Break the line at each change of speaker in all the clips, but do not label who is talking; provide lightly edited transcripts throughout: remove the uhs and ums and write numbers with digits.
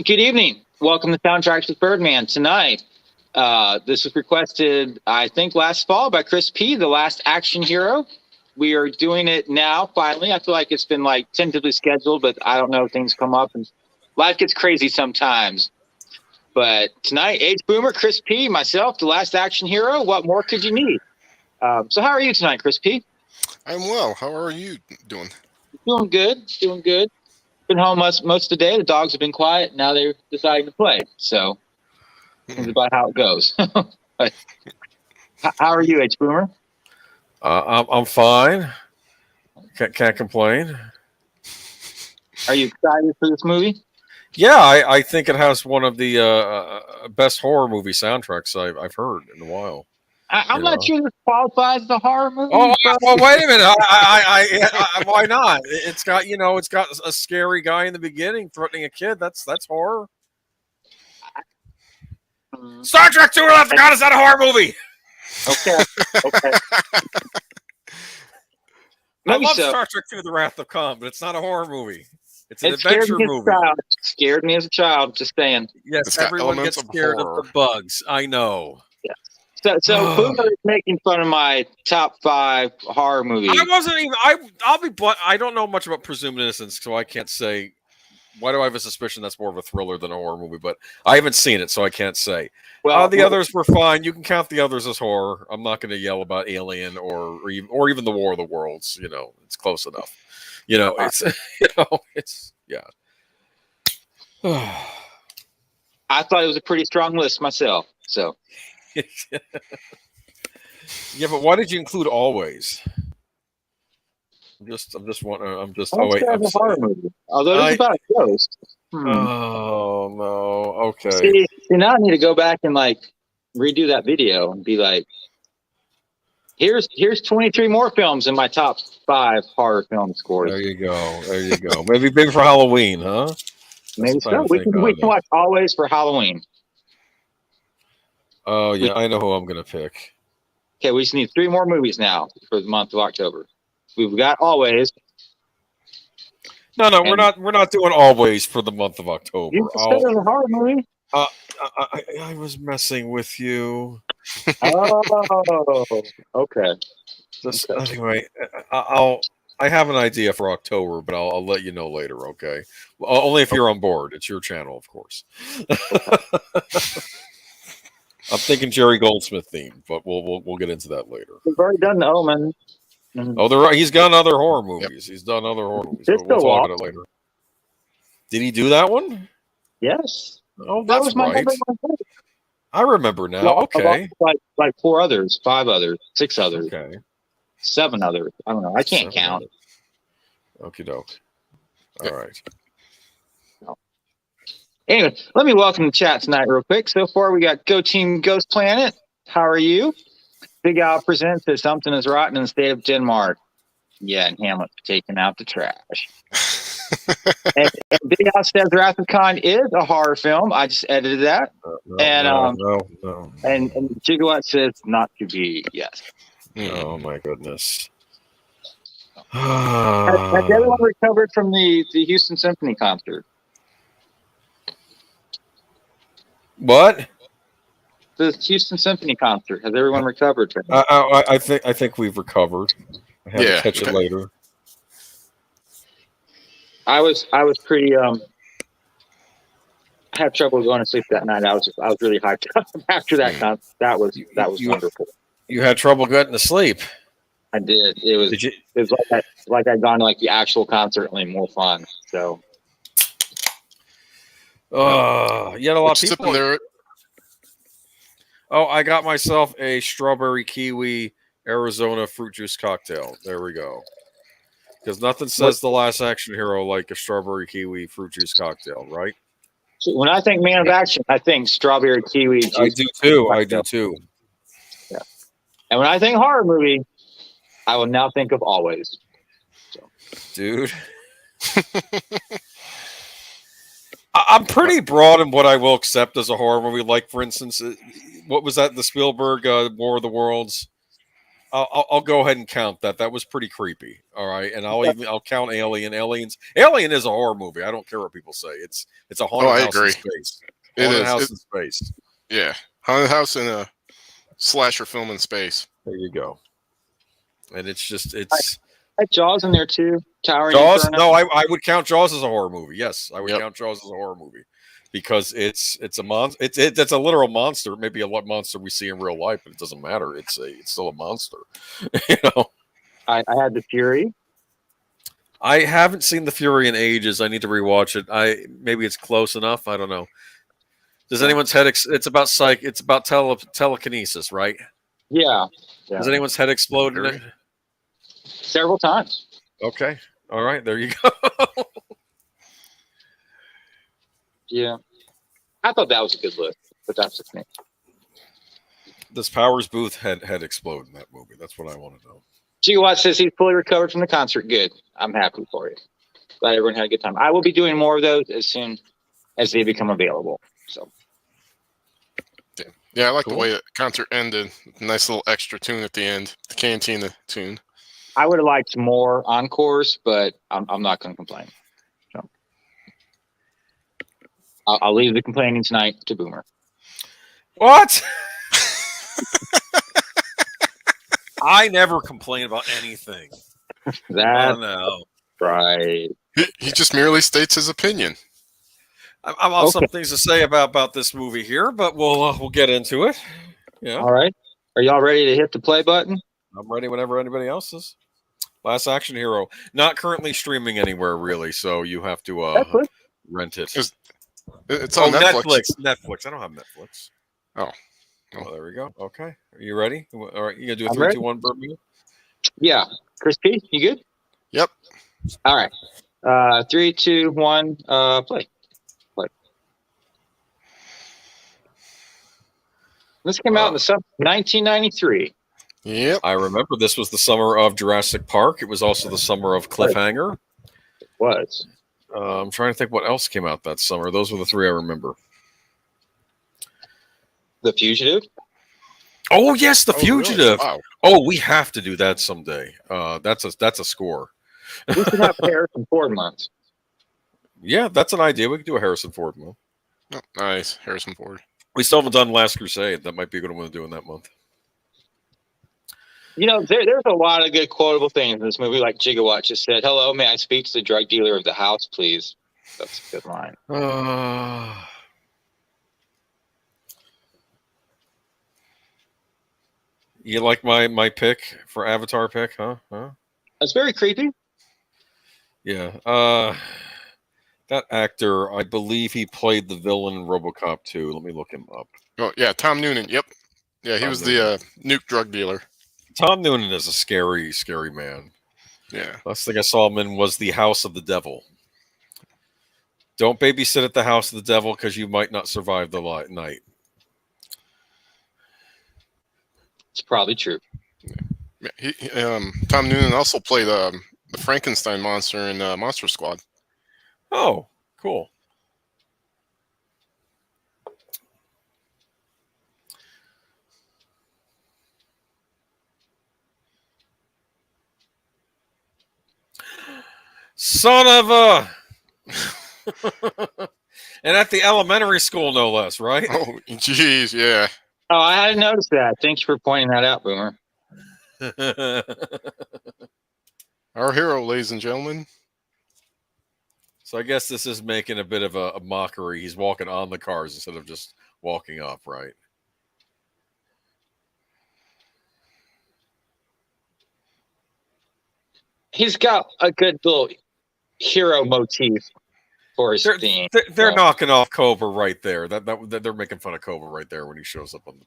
Good evening. Welcome to Soundtracks with Birdman. Tonight, this was requested, I think, last fall by Chris P., The Last Action Hero. We are doing it now, finally. I feel like it's been tentatively scheduled, but I don't know. Things come up and life gets crazy sometimes. But tonight, Age Boomer, Chris P., myself, The Last Action Hero. What more could you need? So how are you tonight, Chris P.?
I'm well. How are you doing?
Doing good. Doing good. Been home most of the day. The dogs have been quiet. Now they're deciding to play. So it's about how it goes. But how are you, H Boomer?
I'm fine. Can't complain.
Are you excited for this movie?
Yeah, I think it has one of the best horror movie soundtracks I've heard in a while.
I'm not sure this qualifies as a horror movie.
Oh, well, wait a minute. Why not? It's got a scary guy in the beginning threatening a kid. That's horror. Star Trek II: Wrath of God is not a horror movie.
Okay.
I love Star Trek II: The Wrath of Khan, but it's not a horror movie. It's an
scared
adventure movie.
Scared me as a child, just saying.
Yes, everyone gets scared of the bugs. I know.
Yeah. So Boomer is making fun of my top 5 horror movies.
I wasn't even. I'll be blunt. I don't know much about Presumed Innocence, so I can't say. Why do I have a suspicion that's more of a thriller than a horror movie? But I haven't seen it, so I can't say. Well, the others were fine. You can count the others as horror. I'm not going to yell about Alien or even the War of the Worlds. It's close enough. It's yeah.
I thought it was a pretty strong list myself. So.
Yeah, but why did you include Always? I'm just wondering. Oh wait,
I'm horror movie. Although it's about a ghost.
Oh no. Okay.
See, now I need to go back and redo that video and be like, here's 23 more films in my top 5 horror film scores.
There you go. Maybe for Halloween, huh?
Maybe so. We can watch Always for Halloween.
Oh yeah, I know who I'm gonna pick.
Okay, we just need 3 more movies now for the month of October. We've got Always.
No, we're not doing Always for the month of October.
You said it was a horror movie.
I was messing with you.
Oh, okay.
Anyway, I have an idea for October, but I'll let you know later. Okay, only if you're on board. It's your channel, of course. I'm thinking Jerry Goldsmith theme, but we'll get into that later.
We've already done The Omen.
Oh, he's done other horror movies. He's done other horror movies. We'll talk about it later. Did he do that one?
Yes.
Oh, that was right. I remember now.
Well,
okay.
Like 4 others, 5 others, 6 others.
Okay.
7 others. I don't know. I can't count.
Okie doke. All right.
Anyway, let me welcome the chat tonight real quick. So far, we got Go Team Ghost Planet. How are you? Big Al presents that something is rotten in the state of Denmark. Yeah, and Hamlet's taking out the trash. and Big Al says Wrath of Khan is a horror film. I just edited that.
No.
And Gigawatt says not to be. Yes.
Oh my goodness.
Has everyone recovered from the Houston Symphony concert?
What?
The Houston Symphony concert. Has everyone recovered from it?
I think we've recovered. I have to catch it later.
I was pretty I had trouble going to sleep that night. I was really hyped up after that concert. That was wonderful.
You had trouble getting to sleep.
I did. It was like I'd gone to the actual concert, only more fun. So.
You had a lot of people
there.
Oh, I got myself a strawberry kiwi Arizona fruit juice cocktail. There we go. Because nothing says The Last Action Hero like a strawberry kiwi fruit juice cocktail, right?
When I think Man of Action, I think strawberry kiwi juice.
I do too.
Yeah. And when I think horror movie, I will now think of Always. So.
Dude. I'm pretty broad in what I will accept as a horror movie. Like, for instance, what was that? The Spielberg War of the Worlds? I'll go ahead and count that. That was pretty creepy. All right, and I'll count Alien. Alien is a horror movie. I don't care what people say. It's a haunted
I
house
agree.
in space.
It
Haunted
is.
house in space.
Yeah, haunted house in a slasher film in space.
There you go. And it's
Jaws in there too. Towering
Jaws.
Inferno.
No, I would count Jaws as a horror movie. Yes, I would count Jaws as a horror movie because it's a monster. It's a literal monster. Maybe a monster we see in real life, but it doesn't matter. It's still a monster. You know.
I had The Fury.
I haven't seen The Fury in ages. I need to rewatch it. Maybe it's close enough. I don't know. Does anyone's head? It's about It's about telekinesis, right?
Yeah.
Does anyone's head explode in it?
Several times.
Okay. All right. There you go.
Yeah. I thought that was a good list, but that's just me.
Does Powers Booth head explode in that movie? That's what I want to know.
Gigawatt says he's fully recovered from the concert. Good. I'm happy for you. Glad everyone had a good time. I will be doing more of those as soon as they become available. So.
Yeah, I like the way the concert ended. Nice little extra tune at the end. The Cantina tune.
I would have liked more encores, but I'm not going to complain. So. I'll leave the complaining tonight to Boomer.
What? I never complain about anything.
That's
no.
right.
He just merely states his opinion.
I'm have some things to say about this movie here, but we'll get into it. Yeah.
All right. Are y'all ready to hit the play button?
I'm ready whenever anybody else is. Last Action Hero, not currently streaming anywhere really, so you have to rent it.
It's on Netflix.
Netflix. I don't have Netflix.
Oh,
there we go. Okay, are you ready? All right, you gonna do a
I'm
3,
ready.
2, 1 Birmingham?
Yeah. Chris P, you good?
Yep.
All right. 3, 2, 1. Play. This came out in the summer of 1993.
Yep.
I remember this was the summer of Jurassic Park. It was also the summer of Cliffhanger.
It was.
I'm trying to think what else came out that summer. Those were the 3 I remember.
The Fugitive.
Oh yes, The Fugitive.
Really? Wow.
Oh, we have to do that someday. That's a score.
We should have Harrison Ford months.
Yeah, that's an idea. We could do a Harrison Ford month.
Oh, nice, Harrison Ford.
We still haven't done Last Crusade. That might be a good one to do in that month.
You know, there's a lot of good quotable things in this movie. Like Gigawatt just said, "Hello, may I speak to the drug dealer of the house, please?" That's a good line.
You like my pick for Avatar pick, huh?
That's very creepy.
Yeah. That actor, I believe he played the villain in RoboCop 2. Let me look him up.
Oh yeah, Tom Noonan. Yep. Yeah, he was the nuke drug dealer.
Tom Noonan is a scary, scary man.
Yeah.
Last thing I saw him in was The House of the Devil. Don't babysit at the House of the Devil because you might not survive the night.
It's probably true.
Yeah, Tom Noonan also played the Frankenstein monster in Monster Squad.
Oh, cool. Son of a... And at the elementary school, no less, right?
Oh, jeez, yeah.
Oh, I hadn't noticed that. Thank you for pointing that out, Boomer.
Our hero, ladies and gentlemen.
So I guess this is making a bit of a mockery. He's walking on the cars instead of just walking up, right?
He's got a good little hero motif for his theme.
They're knocking off Cobra right there. That they're making fun of Cobra right there when he shows up on the.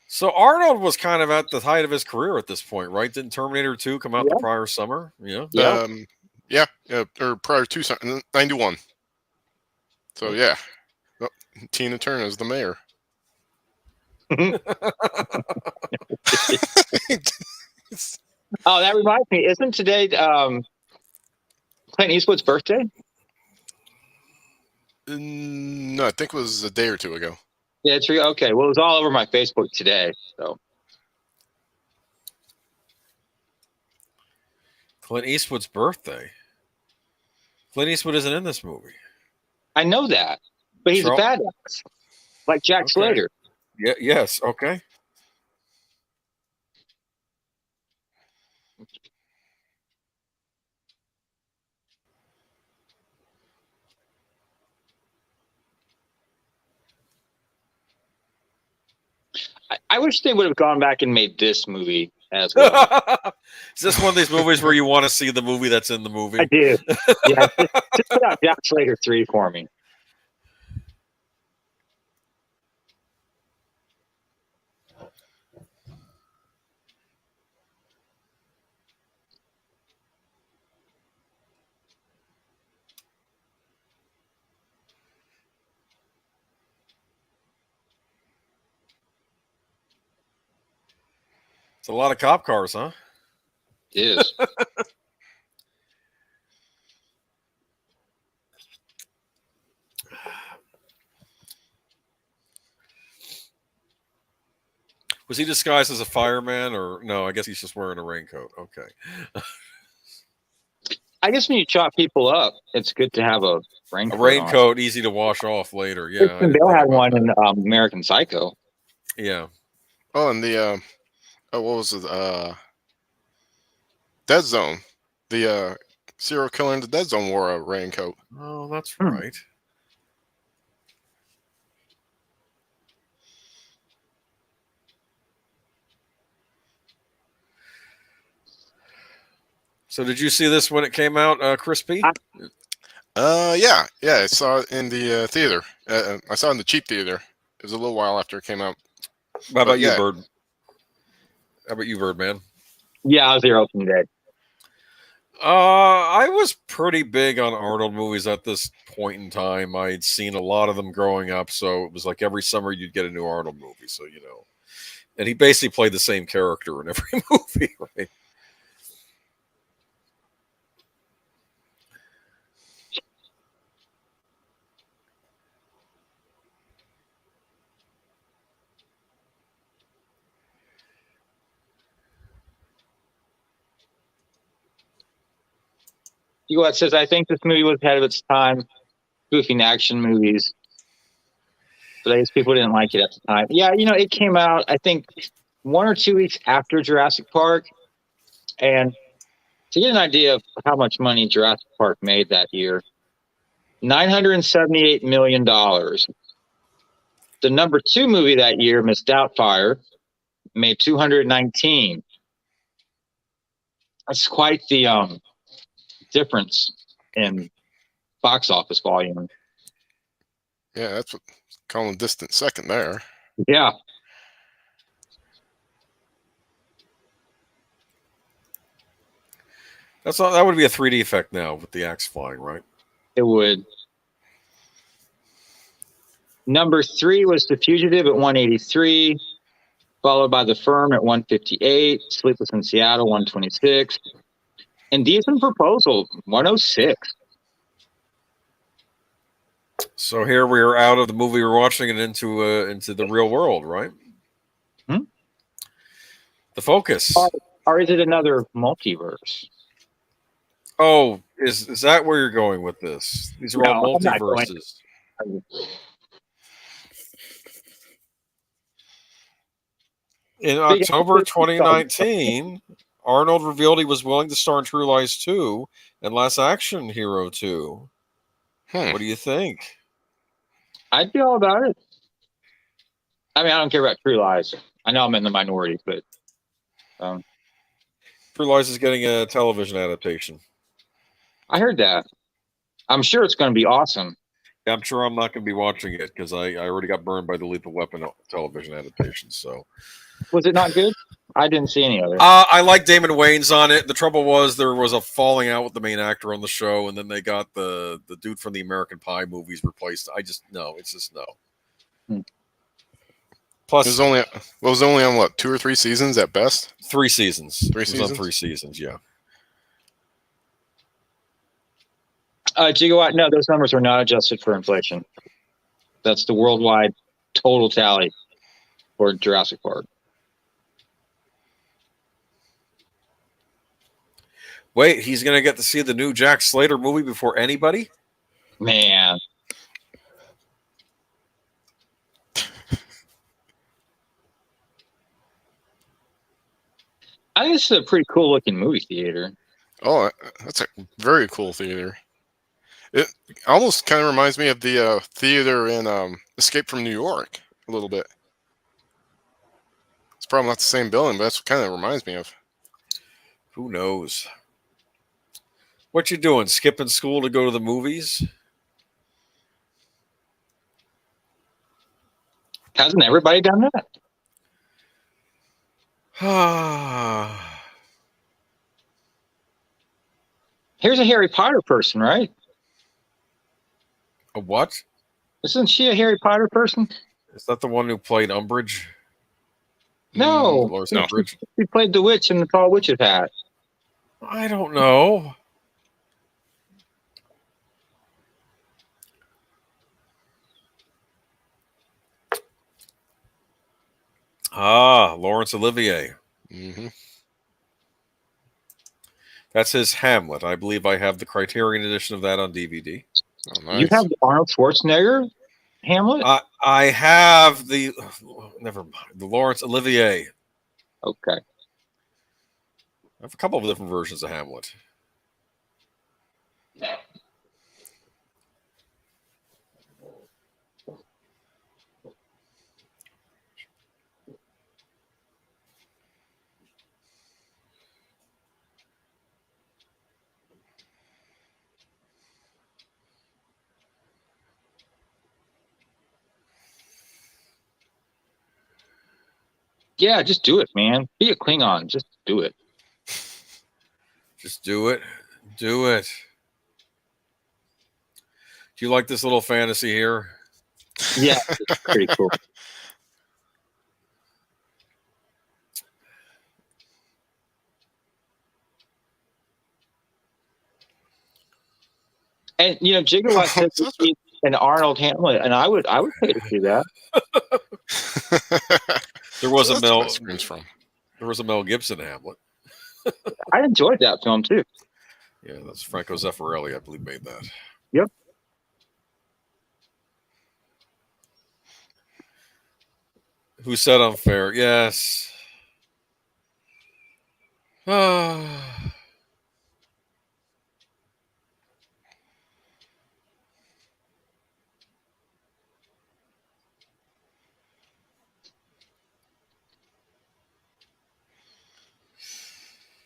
So Arnold was kind of at the height of his career at this point, right? Didn't Terminator 2 come out the prior summer? Yeah.
Or prior to 91. So yeah, Tina Turner is the mayor.
Oh, that reminds me. Isn't today Clint Eastwood's birthday?
No, I think it was a day or two ago.
Yeah, it's okay. Well, it was all over my Facebook today. So
Clint Eastwood's birthday. Clint Eastwood isn't in this movie.
I know that, but he's a badass, like Jack Slater.
Yeah. Yes. Okay.
I wish they would have gone back and made this movie as well.
Is this one of these movies where you want to see the movie that's in the movie?
I do. Yeah, just put out Jack Slater 3 for me.
It's a lot of cop cars, huh?
It is.
Was he disguised as a fireman, or no? I guess he's just wearing a raincoat. Okay.
I guess when you chop people up, it's good to have a raincoat.
A raincoat, easy to wash off later. Yeah.
Bill had one in American Psycho.
Yeah.
Oh, and the what was it? Dead Zone. The serial killer in the Dead Zone wore a raincoat.
Oh, that's right. So did you see this when it came out, Crispy?
Yeah. I saw it in the theater. I saw it in the cheap theater. It was a little while after it came out.
How about you, Bird? How about you, Birdman?
Yeah, I was there opening day.
I was pretty big on Arnold movies at this point in time. I'd seen a lot of them growing up, so it was like every summer you'd get a new Arnold movie. So and he basically played the same character in every movie, right?
It says, I think this movie was ahead of its time, goofing action movies. But I guess people didn't like it at the time. Yeah, it came out, I think, 1 or 2 weeks after Jurassic Park. And to get an idea of how much money Jurassic Park made that year, $978 million. The number 2 movie that year, Miss Doubtfire, made $219. That's quite the difference in box office volume.
Yeah, that's what calling distant second there.
Yeah.
That would be a 3D effect now with the axe flying, right?
It would. Number 3 was The Fugitive at 183, followed by The Firm at 158, Sleepless in Seattle 126, Indecent Proposal 106.
So here we are out of the movie we're watching and into the real world, right? The focus.
Or is it another multiverse?
Oh, is that where you're going with this? These are all multiverses. In October 2019, Arnold revealed he was willing to star in True Lies 2 and Last Action Hero 2. What do you think?
I'd be all about it. I mean, I don't care about True Lies. I know I'm in the minority, but
True Lies is getting a television adaptation.
I heard that. I'm sure it's going to be awesome.
Yeah, I'm sure I'm not going to be watching it because I already got burned by the Lethal Weapon television adaptation. So,
was it not good? I didn't see any of it.
I like Damon Wayans on it. The trouble was there was a falling out with the main actor on the show, and then they got the dude from the American Pie movies replaced. It's just no. Plus,
it was only on what, 2 or 3 seasons at best?
3 seasons.
3 seasons.
On 3 seasons, yeah.
Gigawatt, no, those numbers are not adjusted for inflation. That's the worldwide total tally for Jurassic Park.
Wait, he's going to get to see the new Jack Slater movie before anybody?
Man. I think this is a pretty cool looking movie theater.
Oh, that's a very cool theater. It almost kind of reminds me of the theater in Escape from New York a little bit. It's probably not the same building, but that's what kind of reminds me of.
Who knows? What you doing? Skipping school to go to the movies?
Hasn't everybody done that? Here's a Harry Potter person, right?
A what?
Isn't she a Harry Potter person?
Is that the one who played Umbridge?
No.
Dolores Umbridge?
She played the witch in the Tall Witch's Hat.
I don't know. Laurence Olivier.
Mm-hmm.
That's his Hamlet. I believe I have the Criterion edition of that on DVD.
Oh, nice.
You have the Arnold Schwarzenegger Hamlet?
I have the never mind the Laurence Olivier.
Okay.
I have a couple of different versions of Hamlet.
Yeah, just do it, man. Be a Klingon. Just do it.
Just do it. Do it. Do you like this little fantasy here?
Yeah, it's pretty cool. And Gigawatt said to see an Arnold Hamlet, and I would pay to see that.
There was a Mel.
From.
There was a Mel Gibson Hamlet.
I enjoyed that film too.
Yeah, that's Franco Zeffirelli, I believe, made that.
Yep.
Who said unfair? Yes.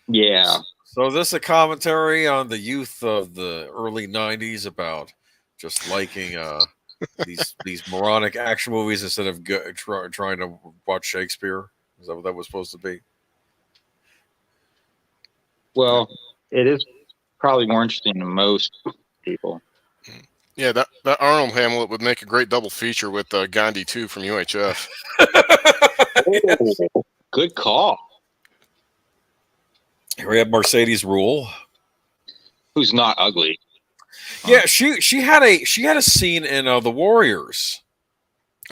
Yeah.
So this a commentary on the youth of the early '90s about just liking these moronic action movies instead of trying to watch Shakespeare. Is that what that was supposed to be?
Well, it is probably more interesting to most people.
Yeah, that Arnold Hamlet would make a great double feature with Gandhi 2 from UHF.
Oh, good call.
Here we have Mercedes Rule,
who's not ugly.
Yeah, she had a scene in The Warriors.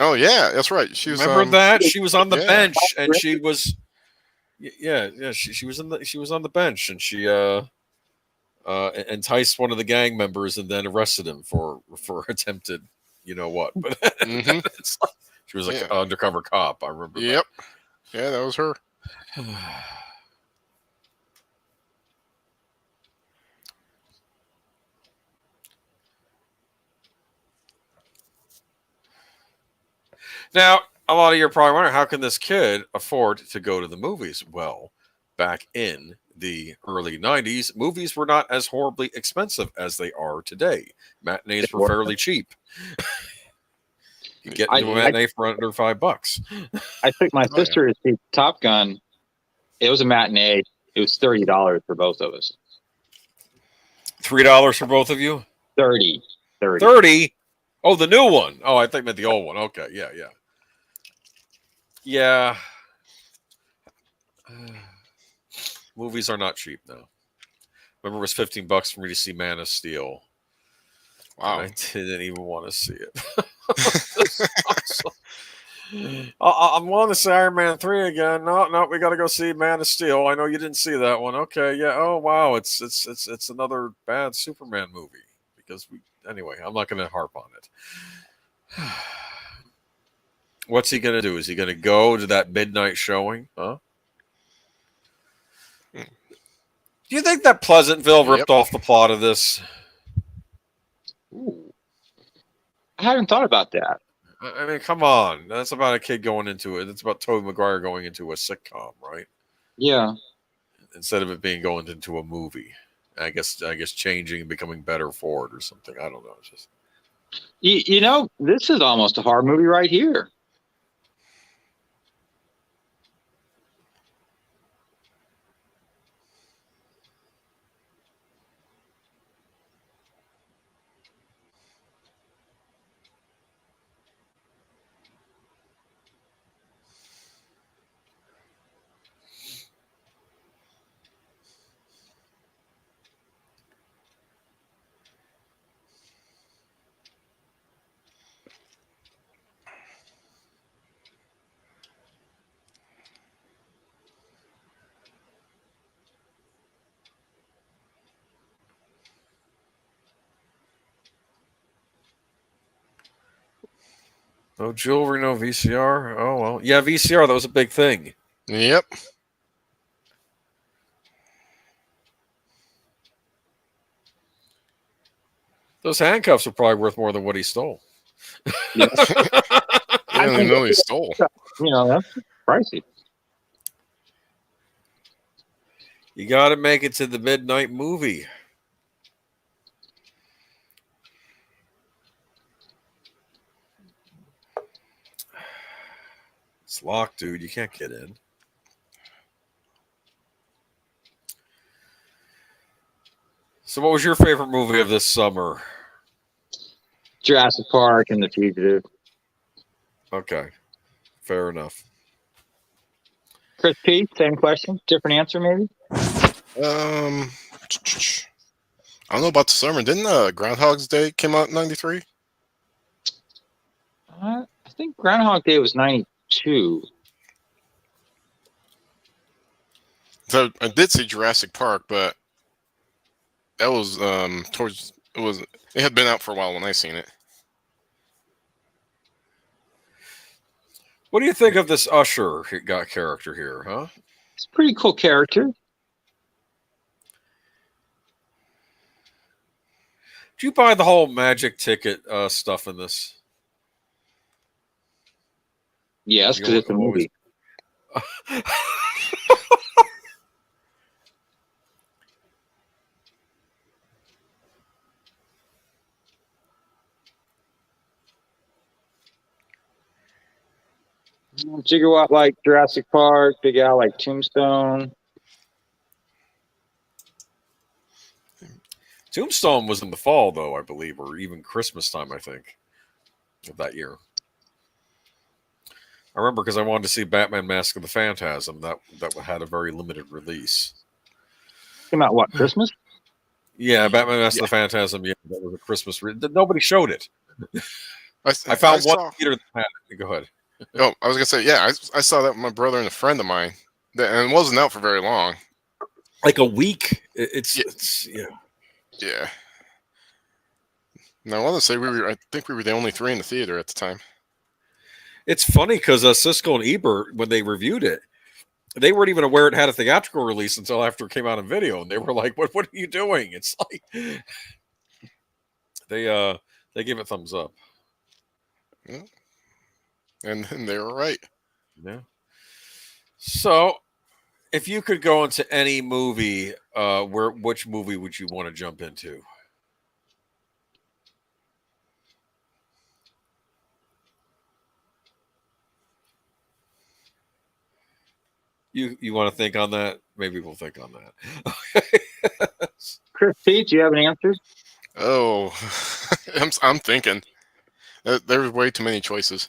Oh yeah, that's right. She was.
Remember that she was on the
yeah.
bench and she was. Yeah. She was on the bench and she enticed one of the gang members and then arrested him for attempted, you know what? But she was like an undercover cop. I remember.
Yep. Yeah, that was her.
Now, a lot of you are probably wondering, how can this kid afford to go to the movies? Well, back in the early 90s, movies were not as horribly expensive as they are today. Matinees were fairly cheap. You get into a matinee for under $5.
I took my sister to see Top Gun. It was a matinee. It was $30 for both of us.
$3 for both of you?
30.
30? Oh, the new one. Oh, I think I meant the old one. Okay, yeah. Yeah. Movies are not cheap now. Remember, it was $15 for me to see Man of Steel.
Wow.
I didn't even want to see it. This is awesome. I'm willing to say Iron Man 3 again. No, we got to go see Man of Steel. I know you didn't see that one. Okay, yeah. Oh wow, it's another bad Superman movie because anyway. I'm not going to harp on it. What's he going to do? Is he going to go to that midnight showing? Huh? Do you think that Pleasantville ripped off the plot of this?
Ooh. I haven't thought about that.
I mean, come on. That's about a kid going into it. It's about Tobey Maguire going into a sitcom, right?
Yeah.
Instead of it being going into a movie. I guess changing and becoming better for it or something. I don't know. It's just
You know, this is almost a horror movie right here.
no jewelry, no VCR. Oh well, yeah, VCR. That was a big thing.
Yep.
Those handcuffs are probably worth more than what he stole.
Yeah.
I didn't even know he stole.
You know, that's pricey.
You got to make it to the midnight movie. It's locked, dude. You can't get in. So, what was your favorite movie of this summer?
Jurassic Park and The Fugitive.
Okay, fair enough.
Chris P, same question, different answer maybe?
I don't know about the summer. Didn't Groundhog's Day came out in '93?
I think Groundhog Day was 92.
So I did see Jurassic Park, but that was it had been out for a while when I seen it.
What do you think of this Usher character here, huh?
It's a pretty cool character.
Did you buy the whole magic ticket stuff in this?
Yes, because it's a movie. Gigawatt like Jurassic Park, Big Al like Tombstone.
Tombstone was in the fall, though, I believe, or even Christmas time, I think, of that year. I remember because I wanted to see Batman Mask of the Phantasm. That had a very limited release.
Came out what, Christmas?
Yeah, Batman Mask of the Phantasm. Yeah, that was a Christmas. Nobody showed it. I
I
found
saw,
one theater that had it. Go ahead.
Oh, I was gonna say, yeah, I saw that with my brother and a friend of mine, and it wasn't out for very long.
Like a week. It's
Yeah. Now I want to say I think we were the only three in the theater at the time.
It's funny because Siskel and Ebert, when they reviewed it, they weren't even aware it had a theatrical release until after it came out in video, and they were like, "What are you doing?" It's like they gave it thumbs up.
Yeah. And they were right.
Yeah. So, if you could go into any movie, which movie would you want to jump into? You want to think on that? Maybe we'll think on that.
Chris P, do you have any answers?
Oh, I'm thinking. There's way too many choices.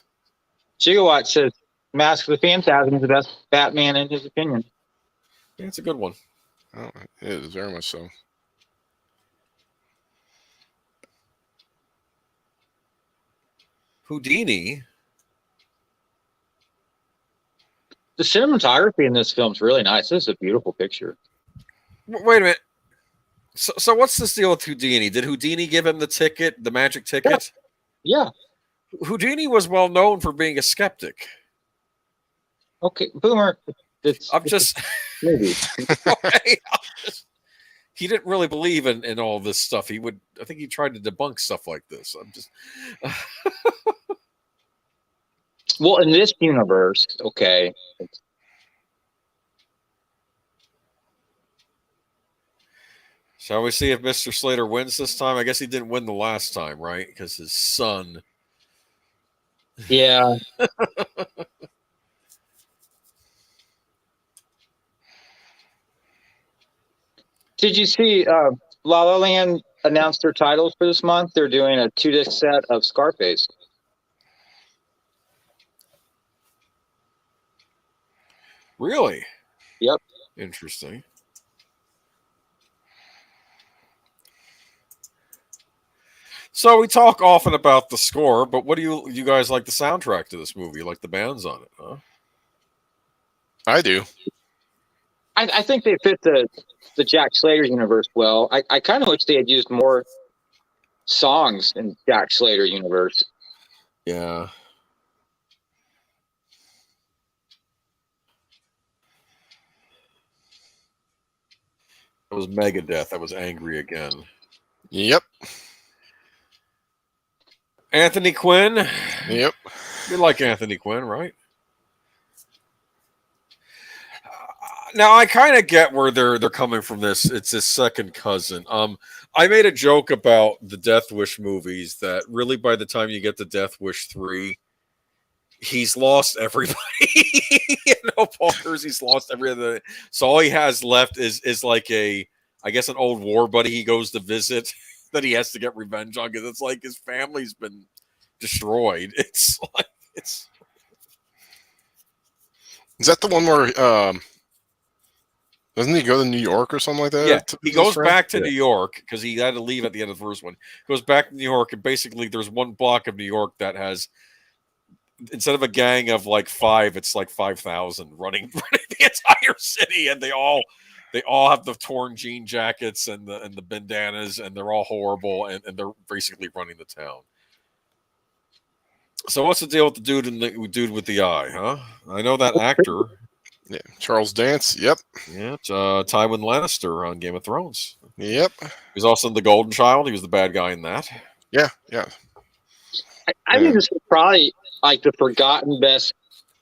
Gigawatt says Mask of the Phantasm is the best Batman in his opinion.
Yeah, it's a good one.
Oh, it is very much so.
Houdini.
The cinematography in this film is really nice. This is a beautiful picture.
Wait a minute. So what's this deal with Houdini? Did Houdini give him the ticket, the magic ticket?
Yeah.
Houdini was well known for being a skeptic.
Okay, Boomer.
I'm just
maybe.
okay, he didn't really believe in all this stuff. I think he tried to debunk stuff like this. I'm just
Well, in this universe, okay.
Shall we see if Mr. Slater wins this time? I guess he didn't win the last time, right? Because his son.
Yeah. Did you see La La Land announced their titles for this month? They're doing a 2-disc set of Scarface.
Really?
Yep.
Interesting. So we talk often about the score, but what do you guys like the soundtrack to this movie? You like the bands on it, huh?
I do.
I think they fit the Jack Slater universe well. I kind of wish they had used more songs in Jack Slater universe.
Yeah. It was Megadeth. I was angry again.
Yep.
Anthony Quinn.
Yep.
You like Anthony Quinn, right? Now I kind of get where they're coming from. This it's his second cousin. I made a joke about the Death Wish movies that really by the time you get to Death Wish 3, he's lost everybody. Paul Kersey's lost everything. So all he has left is like I guess an old war buddy he goes to visit that he has to get revenge on because it's like his family's been destroyed. It's like it's.
Is that the one where doesn't he go to New York or something like that?
Yeah, he goes back to
Yeah.
New York because he had to leave at the end of the first one. Goes back to New York, and basically there's one block of New York that has, instead of a gang of like 5, it's like 5,000 running the entire city, and they all have the torn jean jackets and the bandanas, and they're all horrible, and they're basically running the town. So what's the deal with the dude with the eye, huh? I know that actor.
Yeah, Charles Dance. Yep.
Yeah, it's, Tywin Lannister on Game of Thrones.
Yep.
He was also in The Golden Child. He was the bad guy in that.
Yeah. Yeah.
I think this is probably like the forgotten best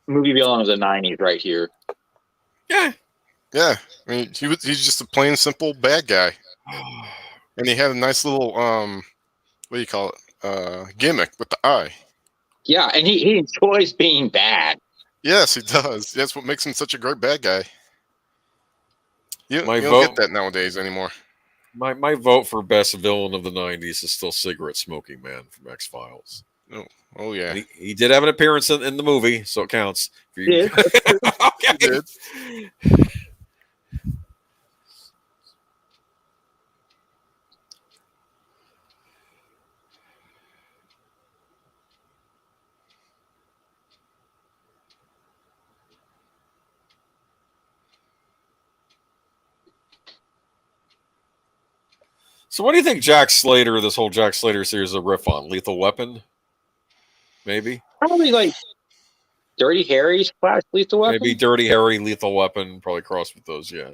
movie villain of the '90s right here.
Yeah.
Yeah. I mean, he's just a plain simple bad guy, and he had a nice little what do you call it? Gimmick with the eye.
Yeah, and he enjoys being bad.
Yes, he does. That's what makes him such a great bad guy. You don't get that nowadays anymore.
My vote for best villain of the '90s is still Cigarette Smoking Man from X-Files.
Oh yeah.
And he did have an appearance in the movie, so it counts.
Did.
Okay.
He did.
So what do you think this whole Jack Slater series is a riff on? Lethal Weapon? Maybe?
Probably like Dirty Harry's / Lethal Weapon.
Maybe Dirty Harry, Lethal Weapon, probably crossed with those. Yeah.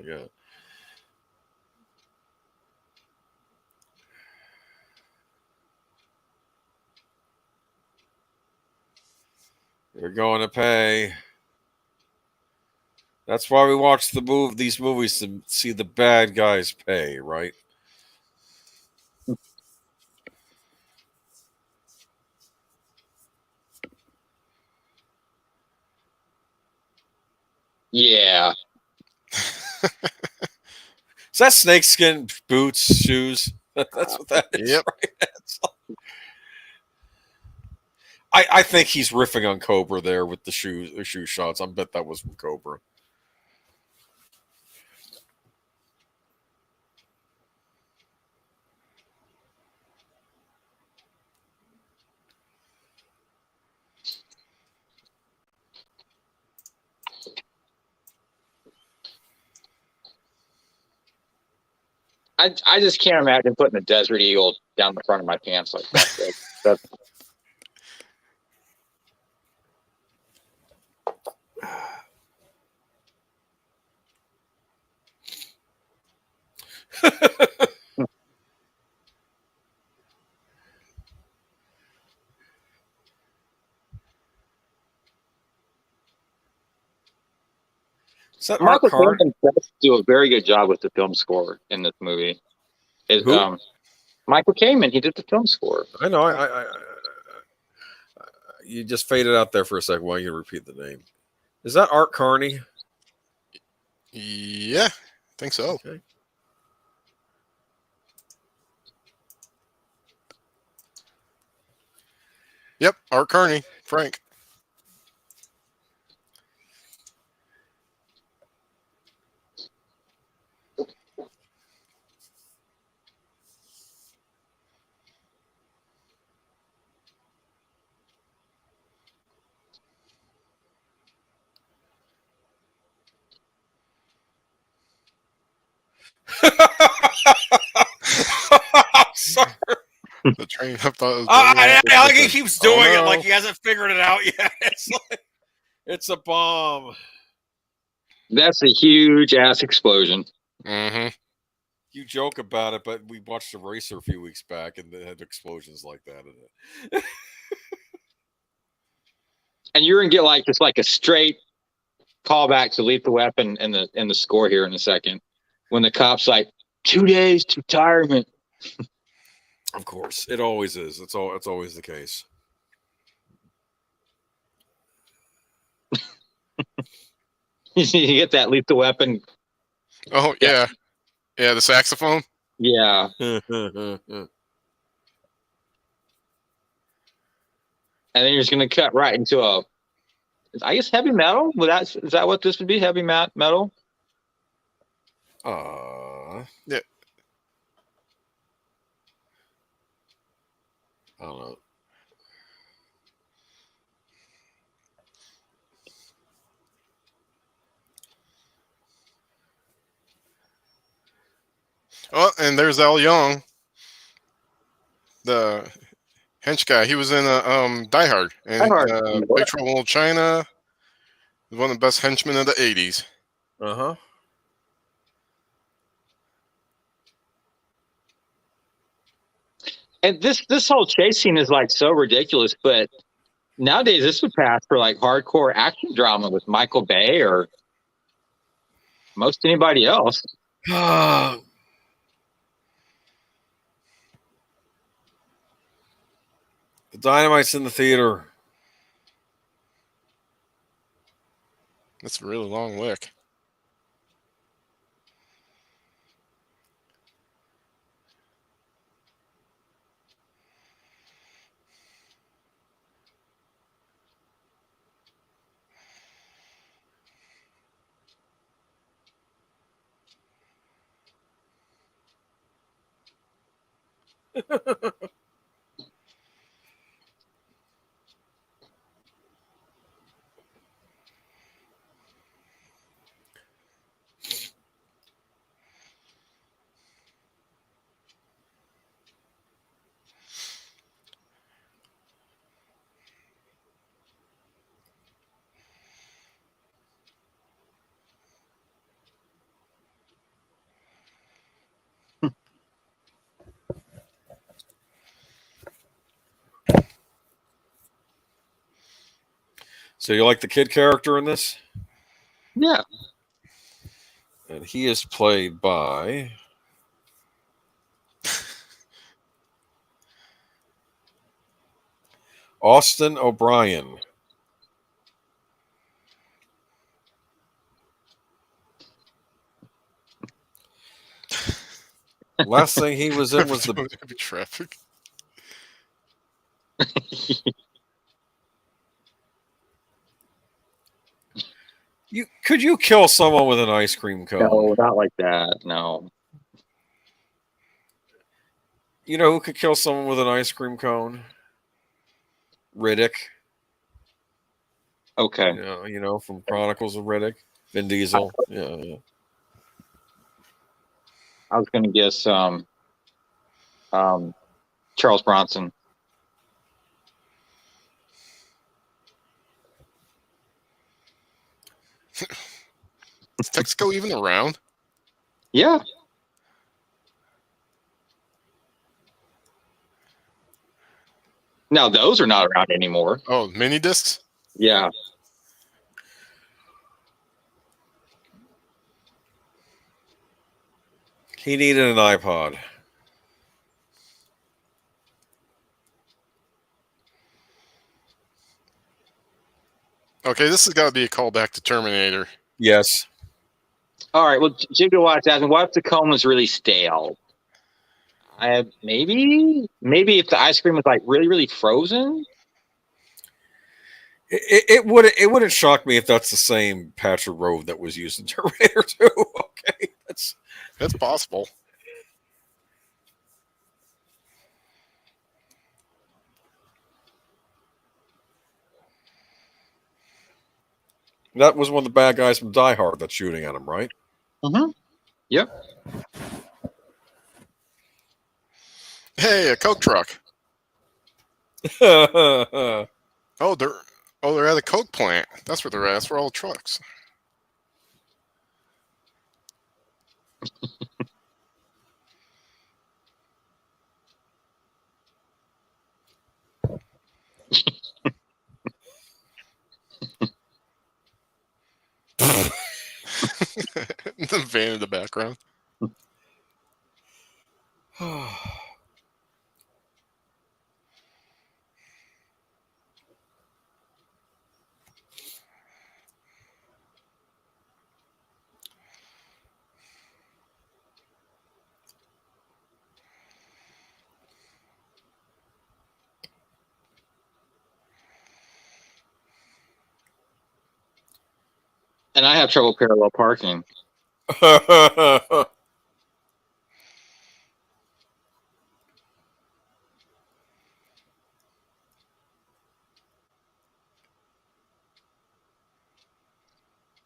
You're going to pay. That's why we watch these movies to see the bad guys pay, right?
Yeah.
Is that snakeskin boots, shoes? That's what that is.
Yep.
Right? I think he's riffing on Cobra there with the shoe shots. I bet that was from Cobra.
I just can't imagine putting a Desert Eagle down the front of my pants like that. That's
Is that Art
Michael
Carn?
Kamen does do a very good job with the film score in this movie.
Who?
Michael Kamen, he did the film score.
I know. You just faded out there for a second. Why don't you repeat the name? Is that Art Carney?
Yeah, I think so.
Okay.
Yep, Art Carney, Frank.
I'm sorry.
The train. I thought it was
Like he keeps doing it
no.
like he hasn't figured it out yet. It's a bomb.
That's a huge ass explosion.
Mm-hmm.
You joke about it, but we watched a racer a few weeks back and they had explosions like that in it.
And you're gonna get like just like a straight callback to Lethal Weapon in the score here in a second. When the cop's like, 2 days to retirement.
Of course. It always is. It's always the case.
You get that Lethal Weapon.
Oh yeah. Yeah, the saxophone.
Yeah. And then you're just gonna cut right into I guess heavy metal. Is that what this would be? Heavy metal?
Yeah.
I don't know.
Oh, and there's Al Young, the hench guy. He was in Die Hard and
Die Hard.
Big Trouble in Little China. One of the best henchmen of the '80s.
Uh-huh.
And this whole chase scene is like so ridiculous, but nowadays this would pass for like hardcore action drama with Michael Bay or most anybody else.
The dynamite's in the theater.
That's a really long lick.
So you like the kid character in this?
Yeah.
And he is played by Austin O'Brien. Last thing he was in was the
heavy traffic.
Could you kill someone with an ice cream cone?
No, not like that. No.
You know who could kill someone with an ice cream cone? Riddick.
Okay.
You know from Chronicles of Riddick. Vin Diesel. Yeah.
I was going to guess Charles Bronson.
Is Texaco even around?
Yeah. Now those are not around anymore.
Oh, mini discs?
Yeah.
He needed an iPod.
Okay, this has got to be a callback to Terminator.
Yes.
All right. Well, Gigawatt's asking, what if the cone was really stale? Maybe if the ice cream was like really, really frozen.
It wouldn't shock me if that's the same patch of road that was used in Terminator 2. Okay,
that's possible.
That was one of the bad guys from Die Hard that's shooting at him, right?
Mm-hmm. Yep.
Hey, a Coke truck.
Oh,
they're at a Coke plant. That's where they're at. That's where all the trucks. The van in the background.
And I have trouble parallel parking.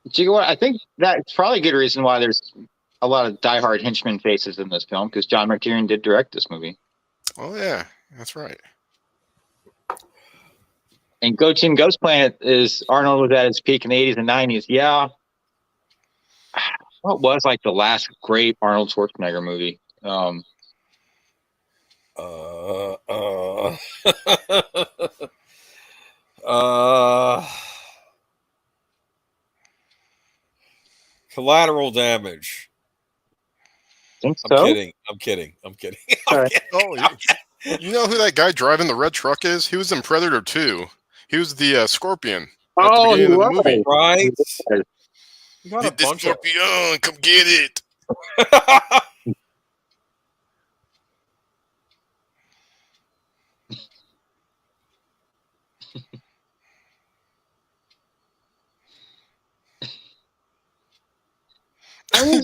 Gigawatt, I think that's probably a good reason why there's a lot of diehard henchman faces in this film, because John McTiernan did direct this movie.
Oh yeah, that's right.
And Go Team Ghost Planet is Arnold was at his peak in the 80s and 90s. Yeah. What was like the last great Arnold Schwarzenegger movie?
Collateral Damage.
Think so?
I'm kidding.
Oh, you know who that guy driving the red truck is? He was in Predator 2. He was the Scorpion at the beginning of the movie.
Right?
You got a bunch Scorpion, come get it.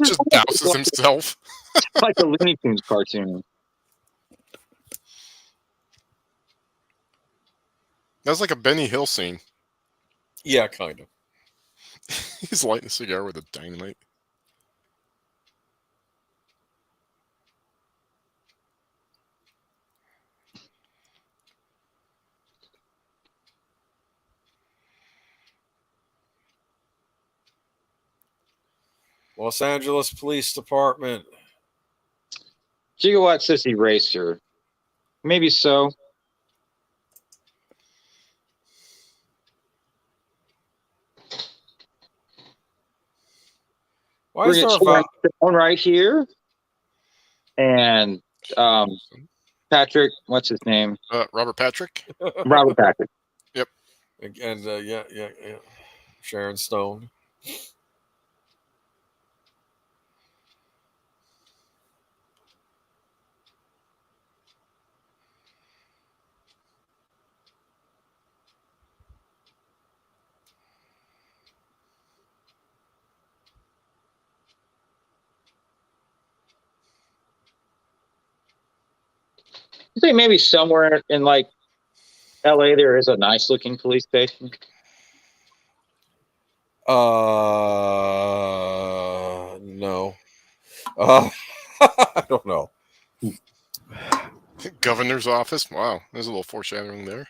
Just douses himself.
Like a Looney Tunes cartoon.
That's like a Benny Hill scene.
Yeah, kind of.
He's lighting a cigar with a dynamite.
Los Angeles Police Department.
Gigawatt says Eraser. Maybe so.
Why is there
one right here? And Patrick, what's his name?
Robert Patrick.
Robert Patrick.
Yep.
And yeah. Sharon Stone.
I think maybe somewhere in like LA there is a nice looking police station.
No. I don't know.
Governor's office. Wow, there's a little foreshadowing there.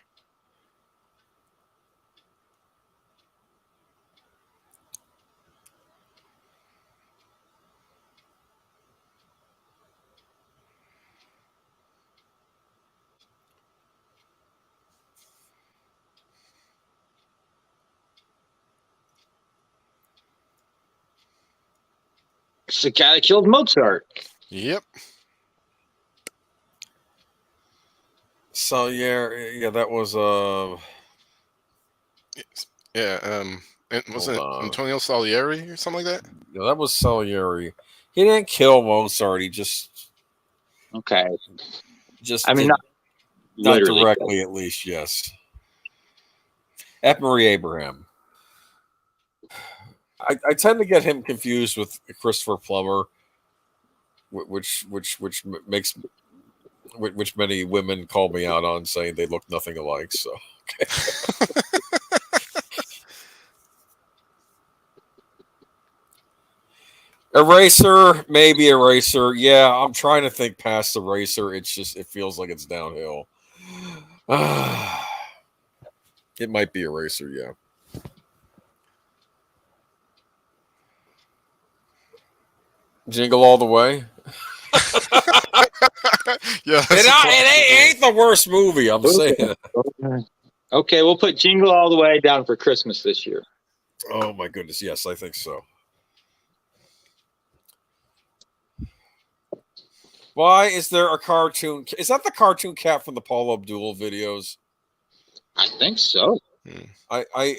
It's the guy that killed Mozart.
Yep.
So yeah, that was
Yeah. And wasn't it
Hold on.
Antonio Salieri or something like that?
yeah, that was Salieri. He didn't kill Mozart. He just
Okay.
just
I mean,
did- not
literally.
directly, at least. Yes. F. Murray Abraham. I tend to get him confused with Christopher Plummer, which makes which many women call me out on, saying they look nothing alike. So, okay. Eraser, maybe Eraser. Yeah, I'm trying to think past Eraser. It feels like it's downhill. It might be Eraser, yeah. Jingle All the Way.
Yeah.
It ain't the worst movie, I'm saying.
Okay, we'll put Jingle All the Way down for Christmas this year.
Oh my goodness, yes, I think so. Why is there a cartoon? Is that the cartoon cat from the Paul Abdul videos?
I think so.
I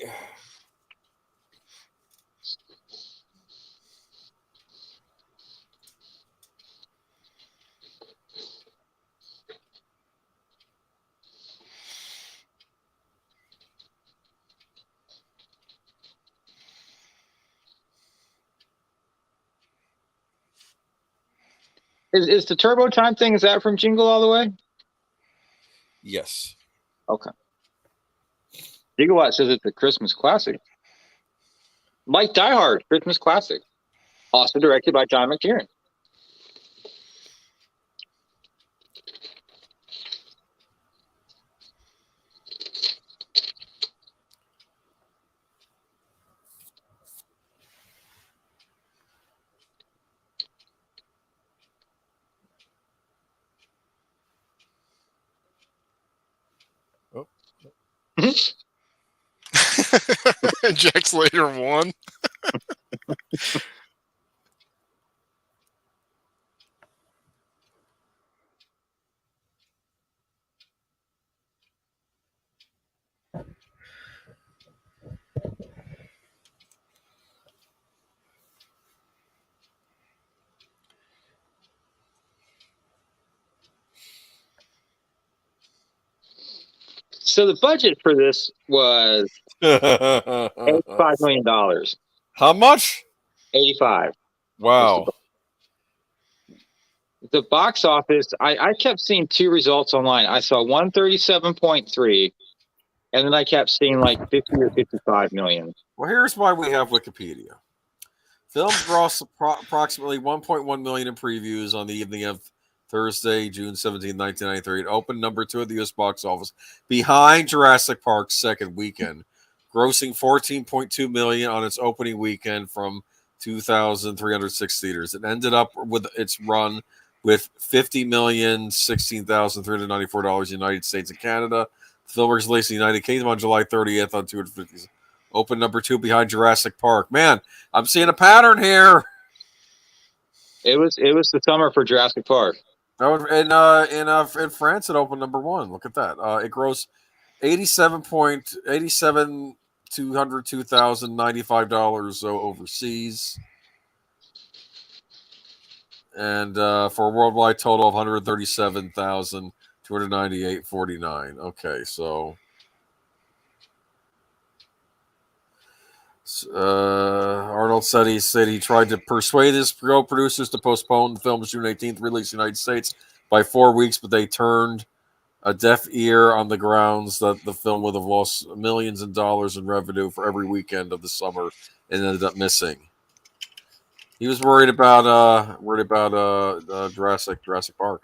Is the Turbo Time thing, is that from Jingle All the Way?
yes.
Okay. Gigawatt says it's a Christmas classic. Like Die Hard, Christmas classic. Also directed by John McTiernan.
Oh.
Jack Slater won.
So the budget for this was $85 million.
How much?
85.
Wow.
The box office, I kept seeing two results online. I saw 137.3, and then I kept seeing like 50 or 55 million.
Well, here's why we have Wikipedia. Film grossed approximately 1.1 million in previews on the evening of Thursday, June 17, 1993. It opened number 2 at the U.S. box office, behind Jurassic Park's second weekend, grossing 14.2 million on its opening weekend from 2,306 theaters. It ended up with its run with $50,016,394 in the United States and Canada. The film was released in the United Kingdom on July 30th on 250. Open number 2 behind Jurassic Park. Man, I'm seeing a pattern here.
It was the summer for Jurassic Park.
In France, it opened number 1. Look at that. It grossed $202,095 overseas, and for a worldwide total of $137,298.49. Okay, so. Arnold said he tried to persuade his producers to postpone the film's June 18th release in the United States by 4 weeks, but they turned a deaf ear on the grounds that the film would have lost millions of dollars in revenue for every weekend of the summer and ended up missing. He was worried about Jurassic Park.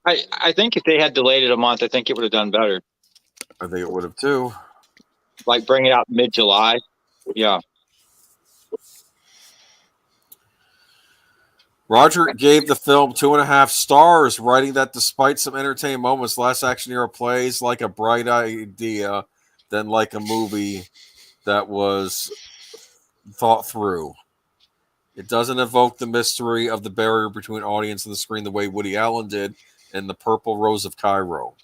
I think if they had delayed it a month, I think it would have done better.
I think it would have too.
Like bring it out mid-July. Yeah.
Roger gave the film 2.5 stars, writing that despite some entertaining moments, Last Action Hero plays like a bright idea than like a movie that was thought through. It doesn't evoke the mystery of the barrier between audience and the screen the way Woody Allen did in The Purple Rose of Cairo.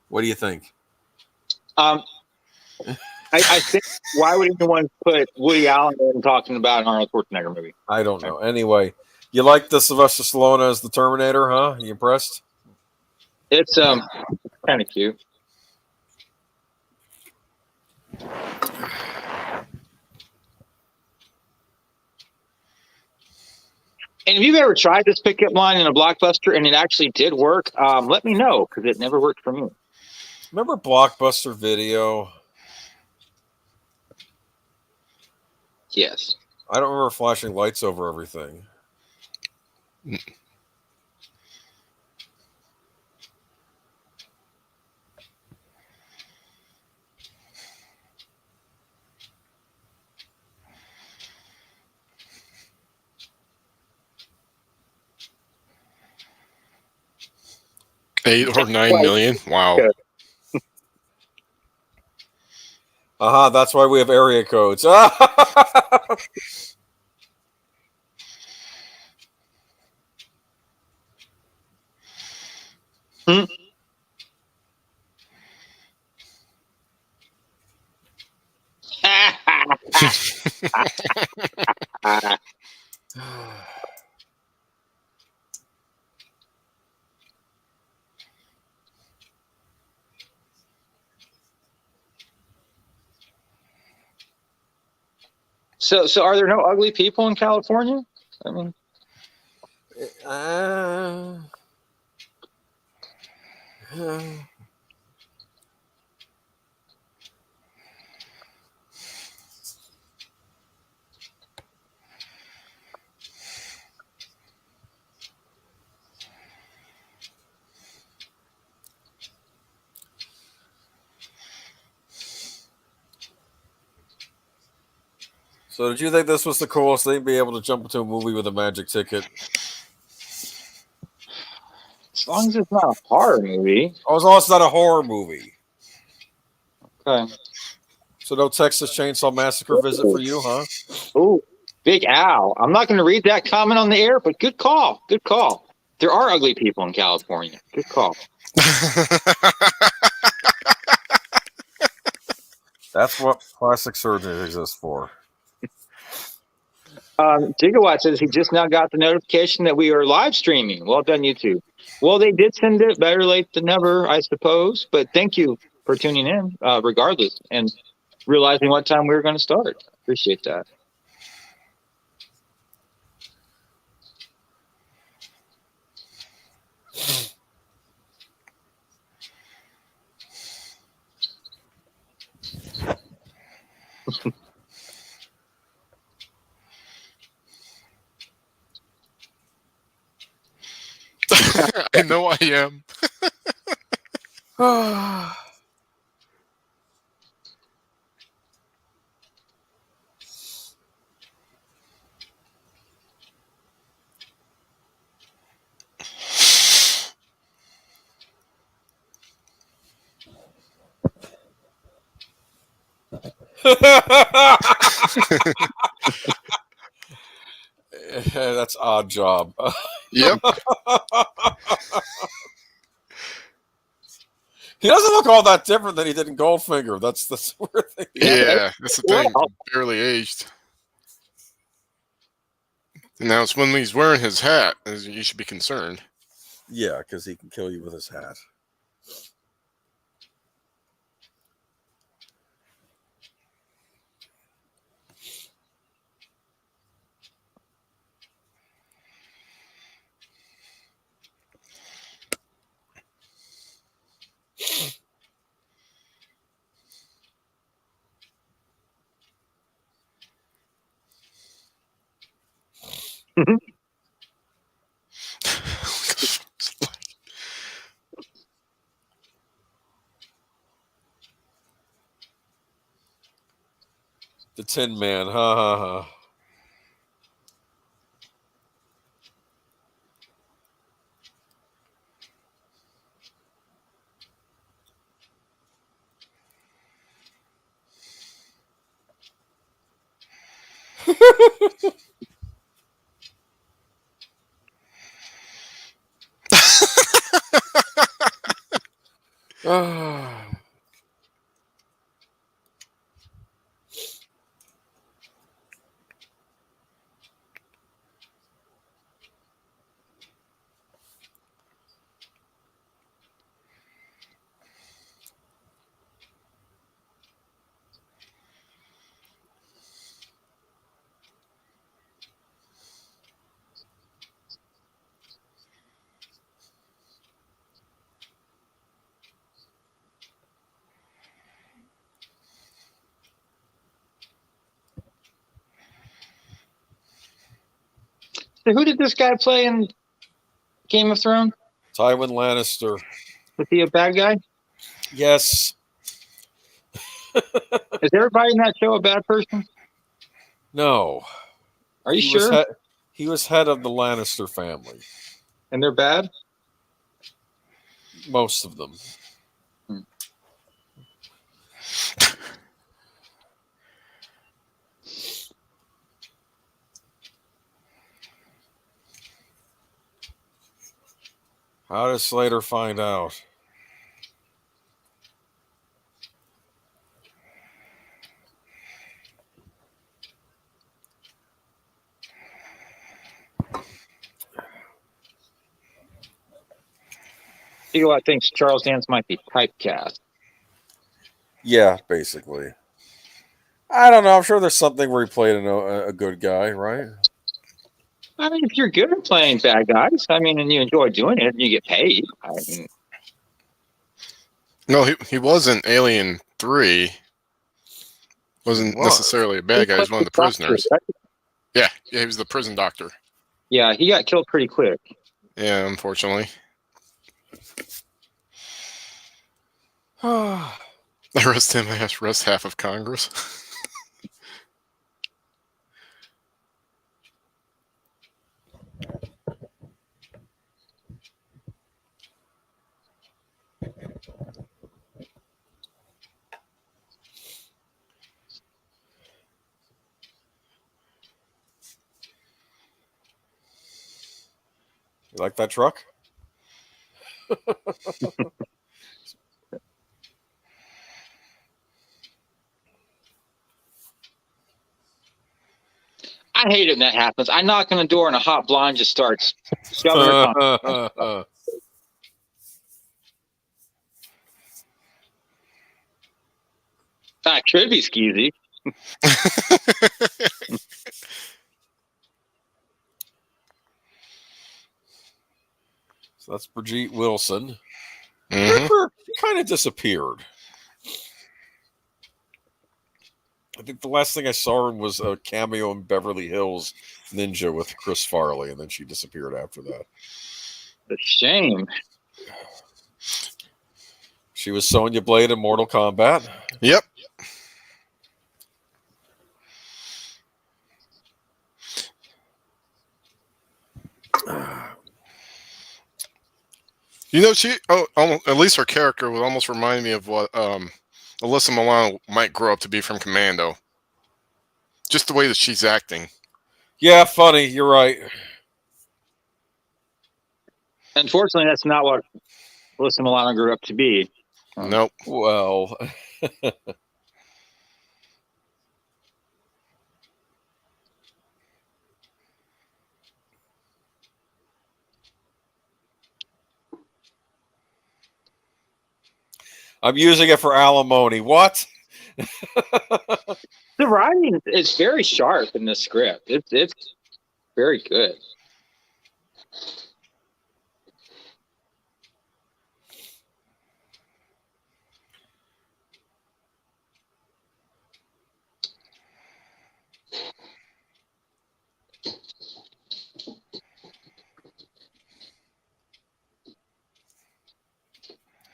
What do you think?
I think why would anyone put Woody Allen in talking about an Arnold Schwarzenegger movie?
I don't know. Anyway, you like the Sylvester Stallone as the Terminator, huh? You impressed?
It's kind of cute. And if you've ever tried this pickup line in a Blockbuster and it actually did work, let me know because it never worked for me.
Remember Blockbuster Video?
Yes.
I don't remember flashing lights over everything.
$8 or $9 million. Wow.
That's why we have area codes.
Hmm. So are there no ugly people in California? I mean,
So did you think this was the coolest thing, be able to jump into a movie with a magic ticket?
as long as it's not a horror movie.
Oh, it's also not a horror movie.
Okay.
So no Texas Chainsaw Massacre visit for you, huh?
Oh, Big Al. I'm not going to read that comment on the air, but good call. Good call. There are ugly people in California. Good call.
That's what plastic surgery exists for.
Gigawatt says he just now got the notification that we are live streaming. Well done, YouTube. Well, they did send it. Better late than never, I suppose. But thank you for tuning in, regardless, and realizing what time we were going to start. Appreciate that.
I know I am.
That's odd job.
Yep.
He doesn't look all that different than he did in Goldfinger. That's the weird thing.
Yeah, that's the thing.
Well.
Barely aged. Now it's when he's wearing his hat, you should be concerned.
Yeah, because he can kill you with his hat. The Tin Man. Ha ha ha.
So who did this guy play in Game of Thrones?
Tywin Lannister.
Was he a bad guy?
Yes.
Is everybody in that show a bad person?
No.
Are you
He
sure?
He was head of the Lannister family.
And they're bad?
Most of them. How does Slater find out?
Eli thinks Charles Dance might be typecast.
Yeah, basically. I don't know. I'm sure there's something where he played a good guy, right?
I mean, if you're good at playing bad guys, I mean, and you enjoy doing it and you get paid, I mean,
No, he was in Alien 3. Wasn't necessarily a bad guy. He was one of the prisoners. Yeah, he was the prison doctor.
Yeah, he got killed pretty quick.
Yeah, unfortunately. Arrest him, arrest half of Congress.
You like that truck?
I hate it when that happens. I knock on the door and a hot blonde just starts shoving her tongue. That could be skeezy.
So that's Brigitte Wilson.
Mm-hmm.
She kind of disappeared. I think the last thing I saw her was a cameo in Beverly Hills Ninja with Chris Farley, and then she disappeared after that.
A shame.
She was Sonya Blade in Mortal Kombat.
Yep. You know, she almost, at least her character would almost remind me of what Alyssa Milano might grow up to be from Commando. Just the way that she's acting.
Yeah, funny. You're right.
Unfortunately, that's not what Alyssa Milano grew up to be.
Nope.
Well, I'm using it for alimony. What?
The writing is very sharp in this script. It's very good.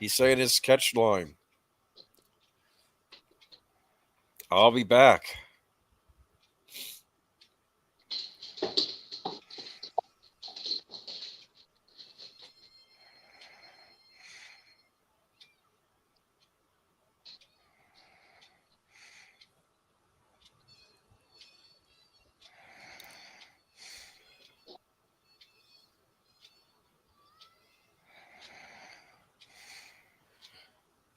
He's saying his catch line. I'll be back.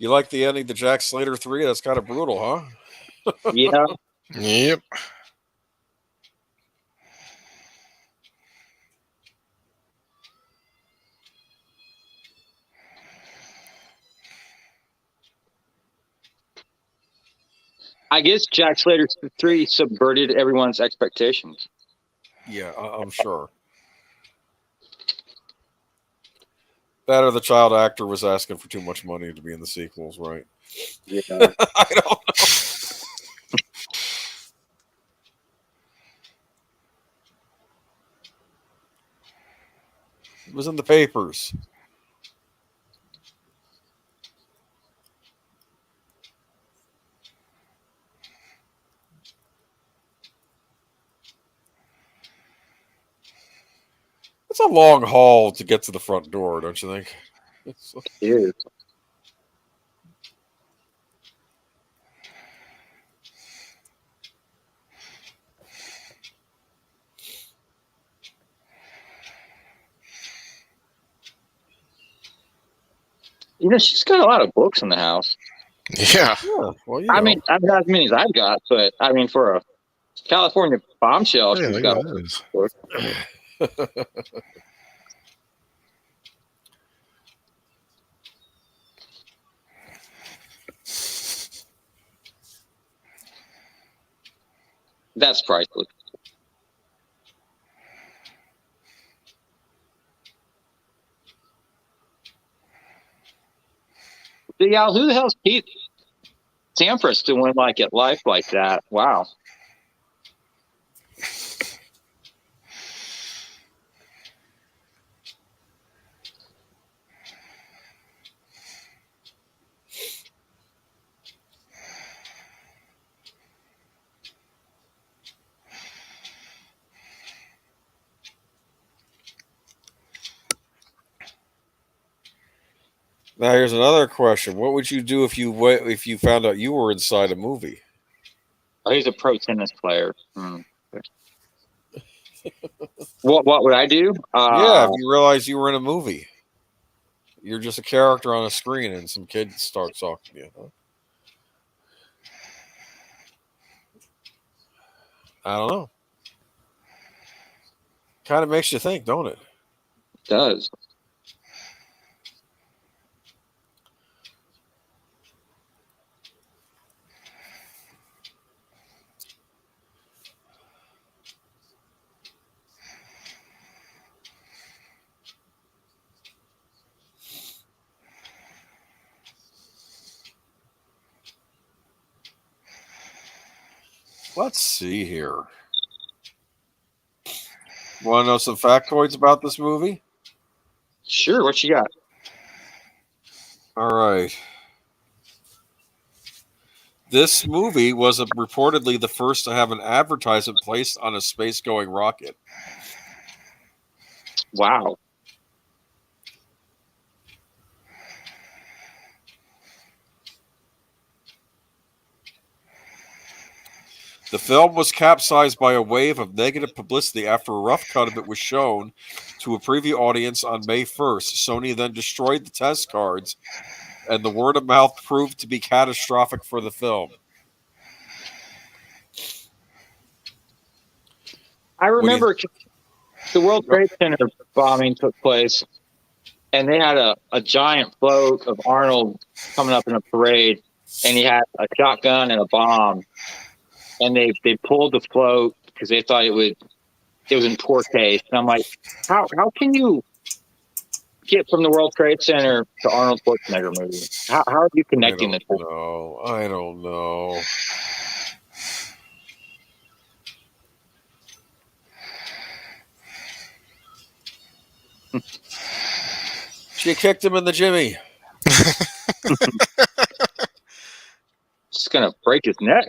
You like the ending to Jack Slater 3? That's kind of brutal, huh?
Yeah.
Yep.
I guess Jack Slater 3 subverted everyone's expectations.
Yeah, I'm sure. That or the child actor was asking for too much money to be in the sequels, right?
Yeah.
I don't know. It was in the papers. It's a long haul to get to the front door, don't you think?
It is. She's got a lot of books in the house.
Yeah.
Yeah, well,
I mean, not as many as I've got, but I mean, for a California bombshell,
Yeah,
she's
look
got
at
a lot of
this.
books. That's priceless. Yeah, who the hell's Pete Sampras doing like at life like that? Wow.
Now here's another question: what would you do if you found out you were inside a movie?
Oh, he's a pro tennis player. What would I do?
Yeah, if you realize you were in a movie, you're just a character on a screen, and some kid starts talking to you. Huh? I don't know. Kind of makes you think, don't it?
Does.
Let's see here. Want to know some factoids about this movie?
Sure. What you got?
All right. This movie was reportedly the first to have an advertisement placed on a space-going rocket.
Wow.
The film was capsized by a wave of negative publicity after a rough cut of it was shown to a preview audience on May 1st. Sony then destroyed the test cards, and the word of mouth proved to be catastrophic for the film.
I remember the World Trade Center bombing took place, and they had a giant float of Arnold coming up in a parade, and he had a shotgun and a bomb, and they pulled the float because they thought it was in poor taste. And I'm like, how can you get from the World Trade Center to Arnold Schwarzenegger movie? How are you connecting the two?
I don't know. She kicked him in the jimmy.
Just gonna break his neck.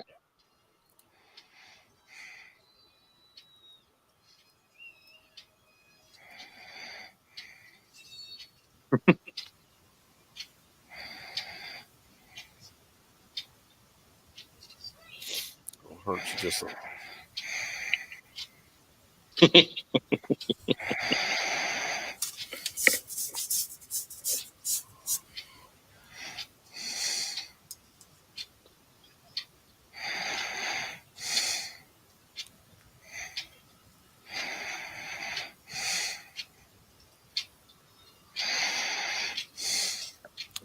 It'll hurt you just.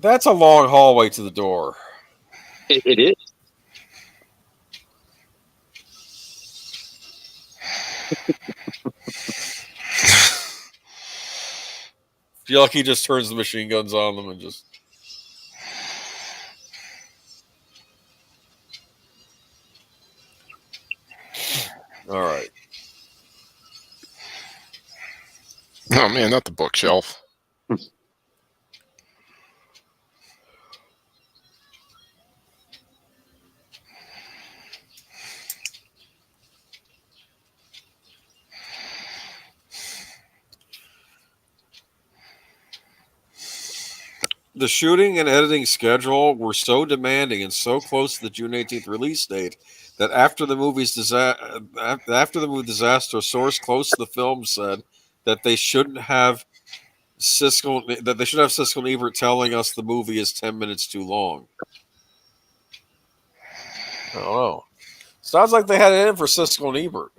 That's a long hallway to the door.
It is.
Feel like he just turns the machine guns on them and just. All right.
Oh man, not the bookshelf.
The shooting and editing schedule were so demanding and so close to the June 18th release date that after the movie disaster, a source close to the film said that they shouldn't have Siskel and Ebert telling us the movie is 10 minutes too long. I don't know. Sounds like they had it in for Siskel and Ebert.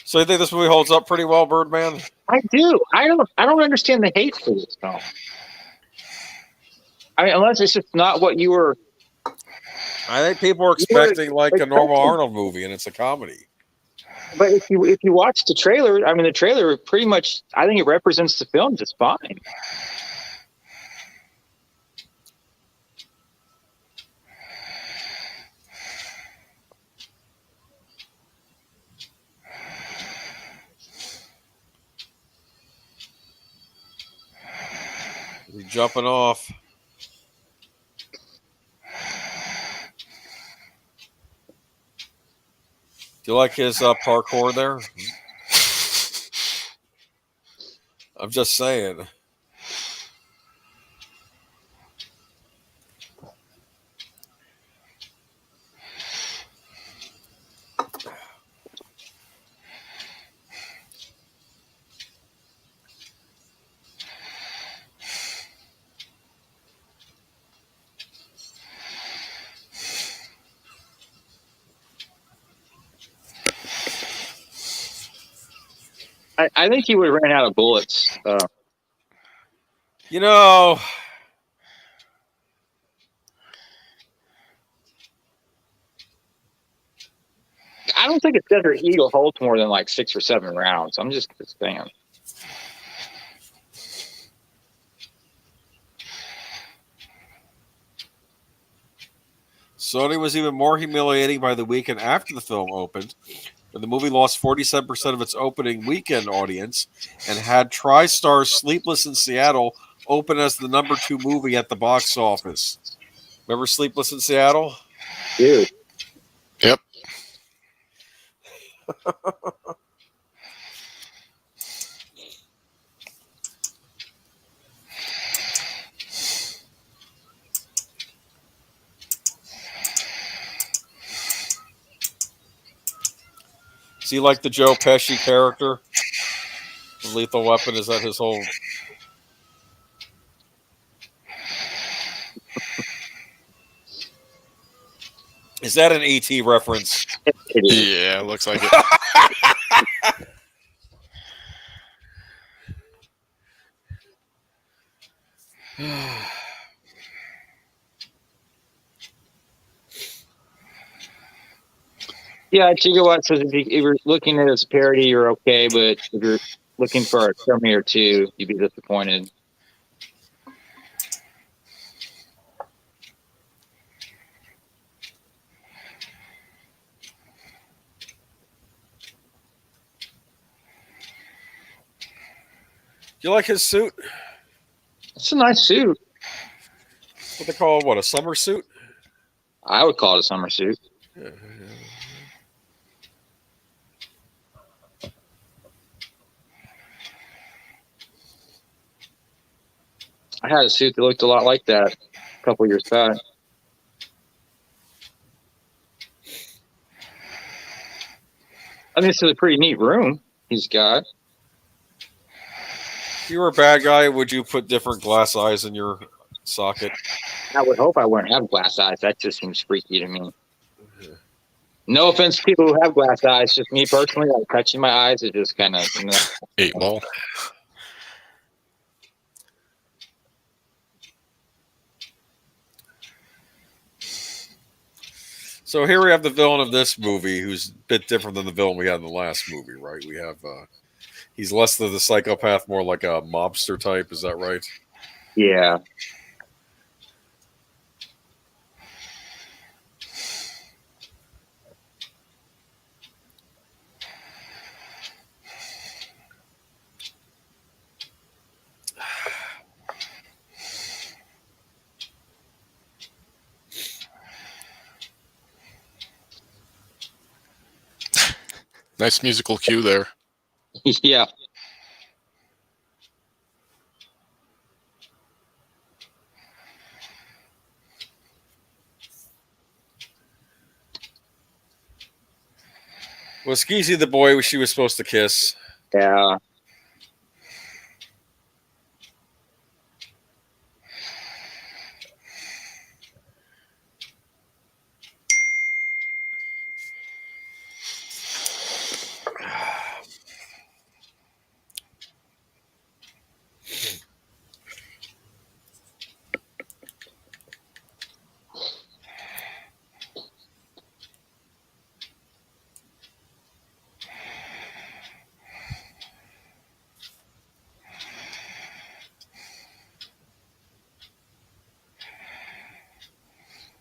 So you think this movie holds up pretty well, Birdman?
I do. I don't understand the hate for this film. I mean, unless it's just not what you were.
I think people are expecting like a normal Arnold movie, and it's a comedy.
But if you watch the trailer, I mean, the trailer pretty much, I think it represents the film just fine.
He's jumping off. Do you like his parkour there? I'm just saying.
I think he would have ran out of bullets.
You know,
I don't think a Desert Eagle holds more than like 6 or 7 rounds. I'm just saying.
Sony was even more humiliating by the weekend after the film opened, when the movie lost 47% of its opening weekend audience and had TriStar's Sleepless in Seattle open as the number 2 movie at the box office. Remember Sleepless in Seattle?
Dude.
Yep.
See, like the Joe Pesci character from Lethal Weapon, is that his whole... Is that an E.T. reference?
Yeah, looks like it.
Yeah, Gigawatt says if you're looking at it as a parody, you're okay, but if you're looking for a Terminator 2, you'd be disappointed.
You like his suit?
It's a nice suit.
What they call a summer suit?
I would call it a summer suit.
Yeah.
I had a suit that looked a lot like that a couple years back. I mean, this is a pretty neat room he's got.
If you were a bad guy, would you put different glass eyes in your socket?
I would hope I wouldn't have glass eyes. That just seems freaky to me. No offense to people who have glass eyes. Just me personally, like touching my eyes is just kind of
8 ball.
So here we have the villain of this movie, who's a bit different than the villain we had in the last movie, right? We have he's less than the psychopath, more like a mobster type. Is that right?
Yeah.
Nice musical cue there.
Yeah.
Was Skeezy the boy she was supposed to kiss?
Yeah.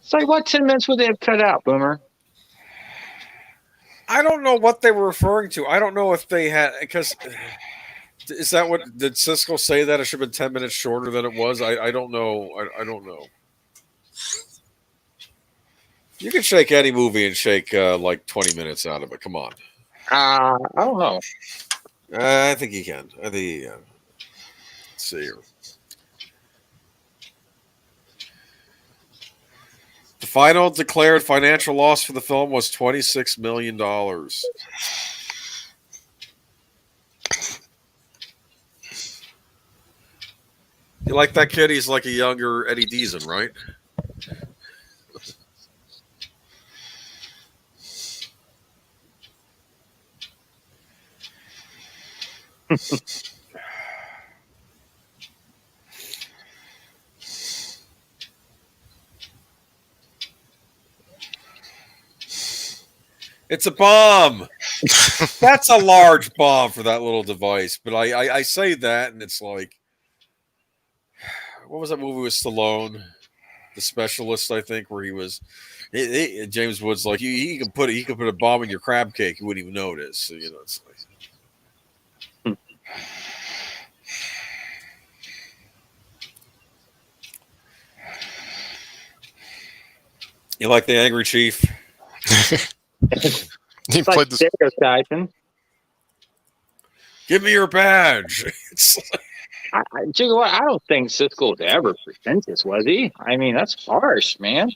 It's like, what 10 minutes would they have cut out, Boomer?
I don't know what they were referring to. I don't know if they had, because is that what did Cisco say that it should have been 10 minutes shorter than it was? I don't know. I don't know. You can shake any movie and shake like 20 minutes out of it. Come on.
I don't know.
I think you can. I think you can. Let's see here. The final declared financial loss for the film was $26 million. You like that kid? He's like a younger Eddie Deason, right? It's a bomb. That's a large bomb for that little device. But I say that, and it's like, what was that movie with Stallone, The Specialist? I think where he was, James Woods like he can put a bomb in your crab cake, you wouldn't even notice. So, you know, it's like. You like the Angry Chief?
He played this.
Stereotyping.
Give me your badge.
You know what? I don't think Cisco was ever pretentious, was he? I mean, that's harsh, man.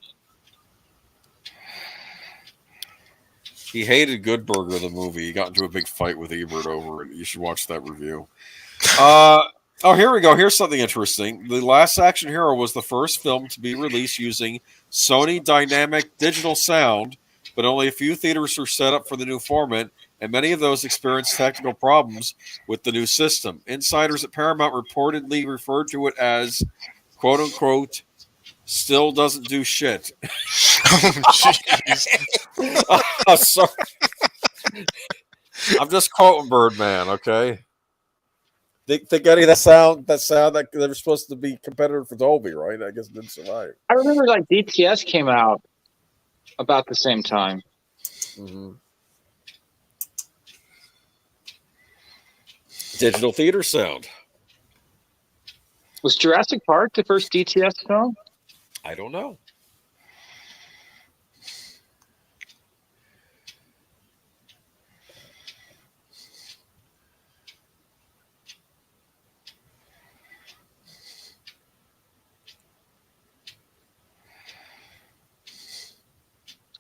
He hated Good Burger, the movie. He got into a big fight with Ebert over it. You should watch that review. Oh, here we go. Here's something interesting. The Last Action Hero was the first film to be released using Sony Dynamic Digital Sound, but only a few theaters were set up for the new format, and many of those experienced technical problems with the new system. Insiders at Paramount reportedly referred to it as, quote unquote, still doesn't do shit.
Oh, jeez.
Oh, sorry. I'm just quoting Birdman, okay? Think any of that sound that they were supposed to be competitor for Dolby, right? I guess it didn't survive.
I remember like DTS came out about the same time.
Mm-hmm. Digital theater sound.
Was Jurassic Park the first DTS film?
I don't know.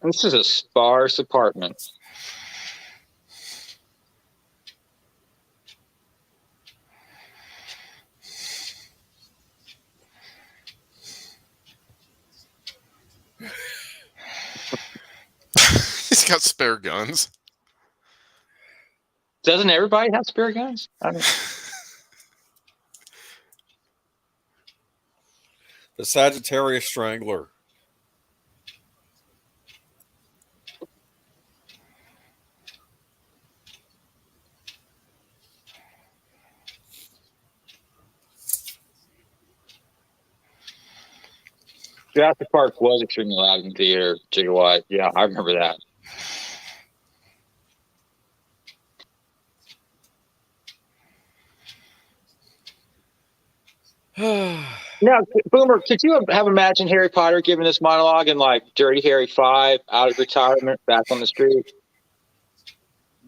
This is a sparse apartment.
He's got spare guns.
Doesn't everybody have spare guns?
The Sagittarius Strangler.
Jurassic Park was extremely loud in theater, Gigawatt. Yeah, I remember that. Now, Boomer, could you have imagined Harry Potter giving this monologue in like Dirty Harry 5, out of retirement, back on the street?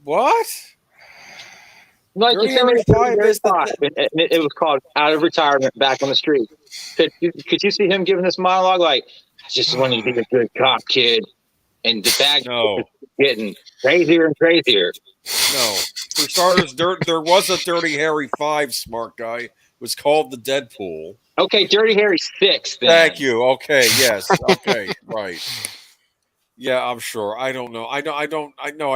What?
Like
Dirty
you
Harry 5 is
it was called Out of Retirement, Back on the Street. Could you see him giving this monologue like, I just wanted to be a good cop, kid, and the bag is getting crazier and crazier.
No. For starters, there was a Dirty Harry 5, smart guy. It was called the Deadpool.
Okay, Dirty Harry 6 then.
Thank you. Okay, yes. Okay, right. Yeah, I'm sure. I don't know. I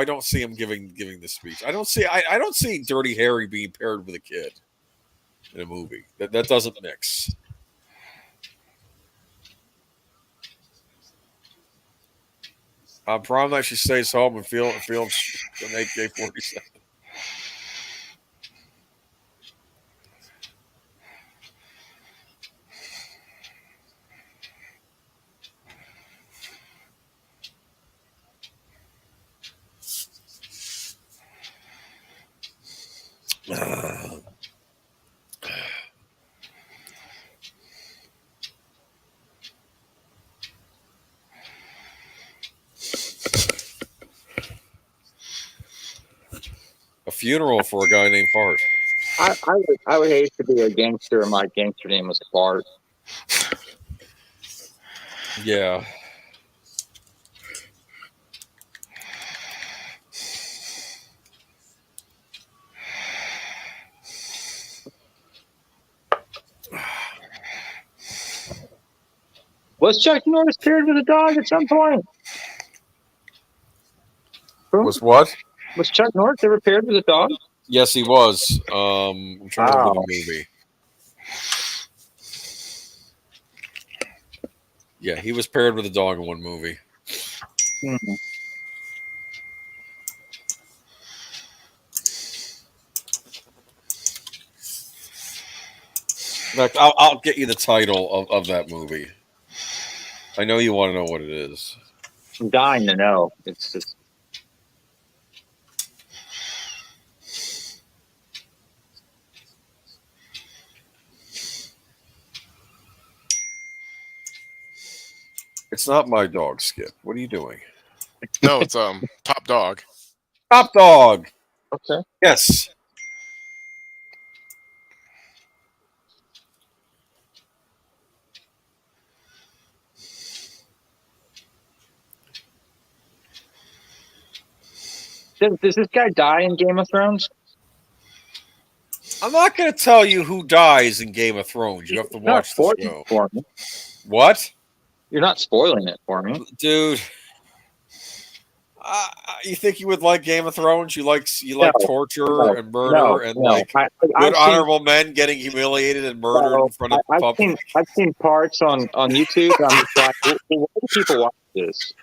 don't see him giving the speech. I don't see Dirty Harry being paired with a kid in a movie. That doesn't mix. On prom night, she stays home and films an AK-47. A funeral for a guy named Fart.
I would hate to be a gangster and my gangster name was Fart.
Yeah.
Was Chuck Norris paired with a dog at some point?
Was what?
Was Chuck Norris ever paired with a dog?
Yes, he was. I'm trying to remember the movie. Yeah, he was paired with a dog in one movie.
Mm-hmm.
In fact, I'll get you the title of that movie. I know you want to know what it is.
I'm dying to know. It's just.
It's not My Dog, Skip. What are you doing?
No, it's Top Dog.
Top Dog.
Okay.
Yes.
Does this guy die in Game of Thrones?
I'm not going to tell you who dies in Game of Thrones. You have to watch the show.
For me.
What?
You're not spoiling it for me,
dude. You think you would like Game of Thrones? You like torture and murder and good honorable men getting humiliated and murdered in front of public.
I've seen parts on YouTube. I'm just like, why do people watch this?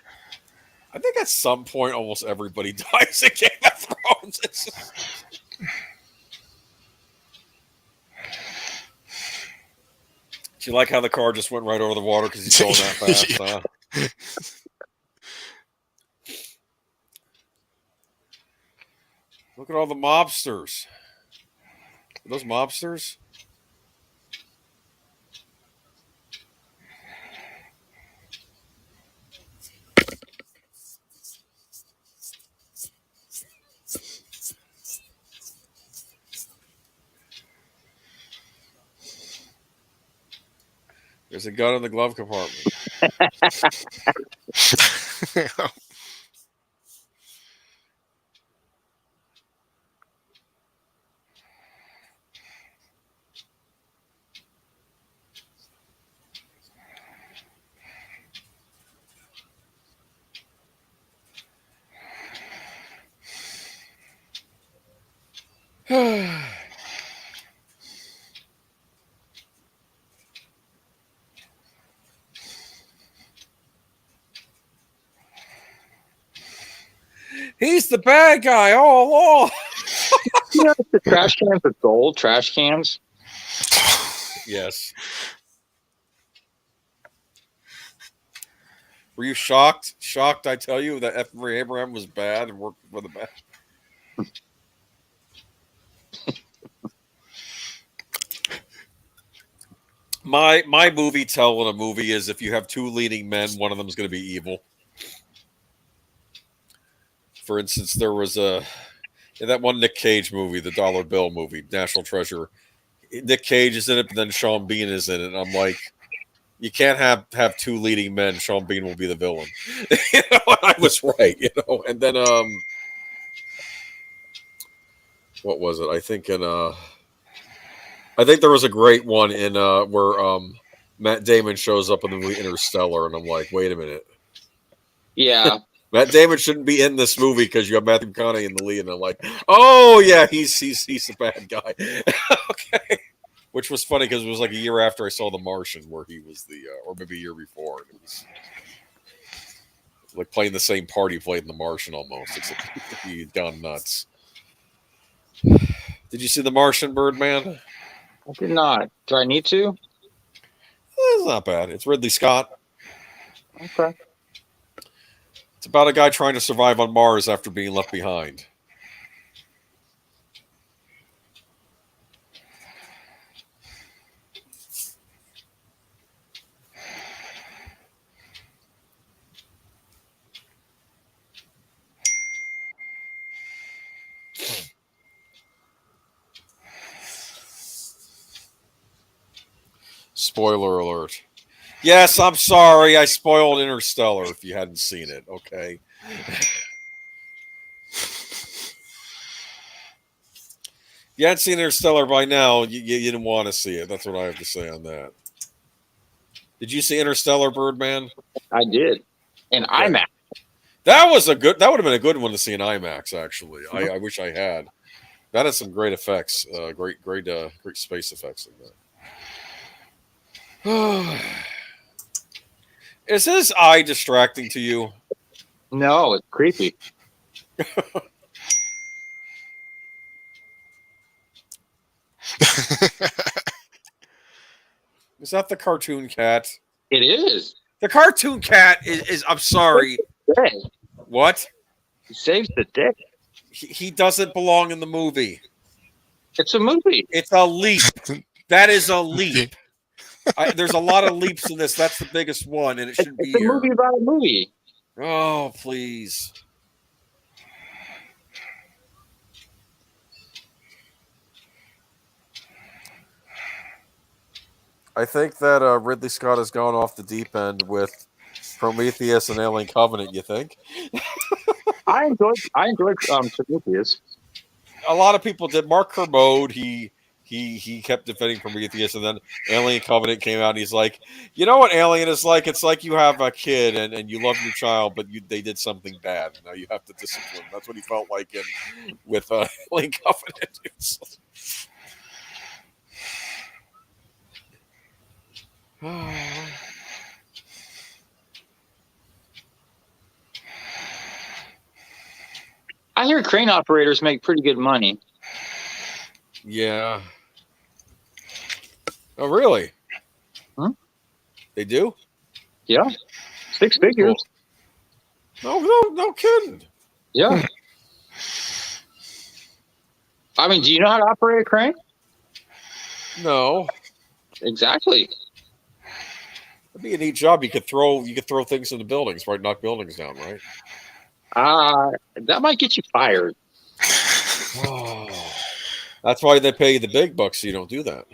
I think at some point almost everybody dies in Game of Thrones. Do you like how the car just went right over the water because he's going that fast? Huh? Look at all the mobsters. Are those mobsters? There's a gun in the glove compartment. He's the bad guy all along.
You know, the trash cans are gold trash cans.
Yes. Were you shocked? Shocked, I tell you, that F. Abraham was bad and worked for the bad. My movie tell in a movie is if you have two leading men, one of them is going to be evil. For instance, there was that one Nick Cage movie, the Dollar Bill movie, National Treasure. Nick Cage is in it, but then Sean Bean is in it. And I'm like, you can't have two leading men. Sean Bean will be the villain. You know, I was right. You know, and then what was it? I think there was a great one in where Matt Damon shows up in the movie Interstellar, and I'm like, wait a minute.
Yeah.
Matt Damon shouldn't be in this movie because you have Matthew McConaughey in the lead, and I'm like, oh yeah, he's the bad guy. Okay, which was funny because it was like a year after I saw The Martian, where he was or maybe a year before, and it was like playing the same part he played in The Martian almost. Except he'd gone nuts. Did you see The Martian, Birdman?
I did not. Do I need to?
It's not bad. It's Ridley Scott.
Okay.
It's about a guy trying to survive on Mars after being left behind. Spoiler alert. Yes, I'm sorry. I spoiled Interstellar if you hadn't seen it. Okay. If you hadn't seen Interstellar by now, you didn't want to see it. That's what I have to say on that. Did you see Interstellar, Birdman?
I did. In IMAX.
That would have been a good one to see in IMAX, actually. I wish I had. That has some great effects. Great space effects in that. Is his eye distracting to you?
No, it's creepy.
Is that the cartoon cat?
It is.
The cartoon cat is I'm sorry. What?
He saves the day.
He doesn't belong in the movie.
It's a movie.
It's a leap. That is a leap. There's a lot of leaps in this. That's the biggest one, and it shouldn't be
here. It's a movie about a movie.
Oh, please. I think that Ridley Scott has gone off the deep end with Prometheus and Alien Covenant. You think?
I enjoyed Prometheus.
A lot of people did. Mark Kermode, he kept defending Prometheus, and then Alien Covenant came out, and he's like, you know what Alien is like? It's like you have a kid, and you love your child, but they did something bad. Now you have to discipline. That's what he felt like with Alien Covenant.
I hear crane operators make pretty good money.
Yeah. Oh, really?
Huh?
They do?
Yeah. 6 figures.
Cool. No kidding.
Yeah. I mean, do you know how to operate a crane?
No.
Exactly.
It'd be a neat job. You could throw things into buildings, right? Knock buildings down, right?
That might get you fired.
Oh. That's why they pay you the big bucks so you don't do that.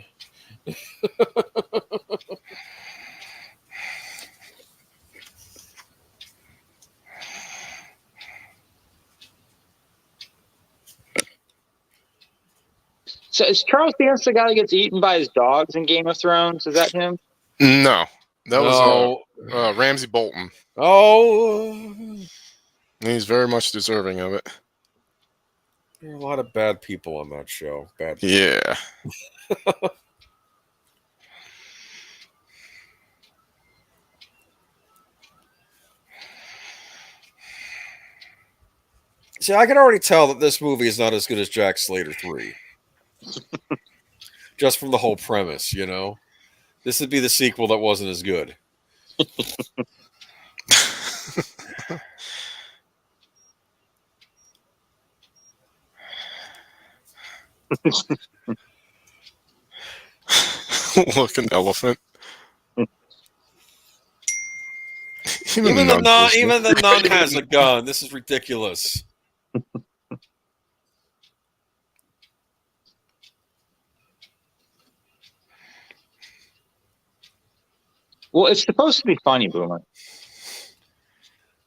So is Charles Dance the guy that gets eaten by his dogs in Game of Thrones? Is that him?
No, that
No.
was Ramsey Bolton.
Oh,
And he's very much deserving of it.
there are a lot of bad people on that show. Bad people.
Yeah.
See, I can already tell that this movie is not as good as Jack Slater 3. Just from the whole premise, you know? This would be the sequel that wasn't as good.
Look, an elephant.
Even the nun has a gun. This is ridiculous.
Well, it's supposed to be funny, Boomer.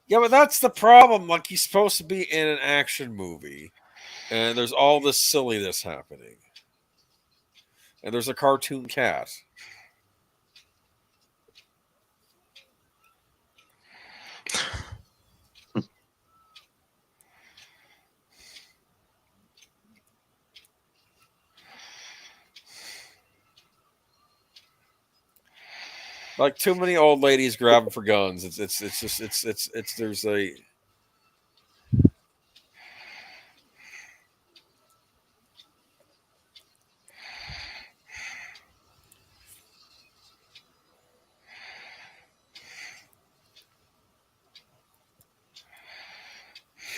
Yeah, but that's the problem. Like, he's supposed to be in an action movie, and there's all this silliness happening. And there's a cartoon cat. Like, too many old ladies grabbing for guns. There's a.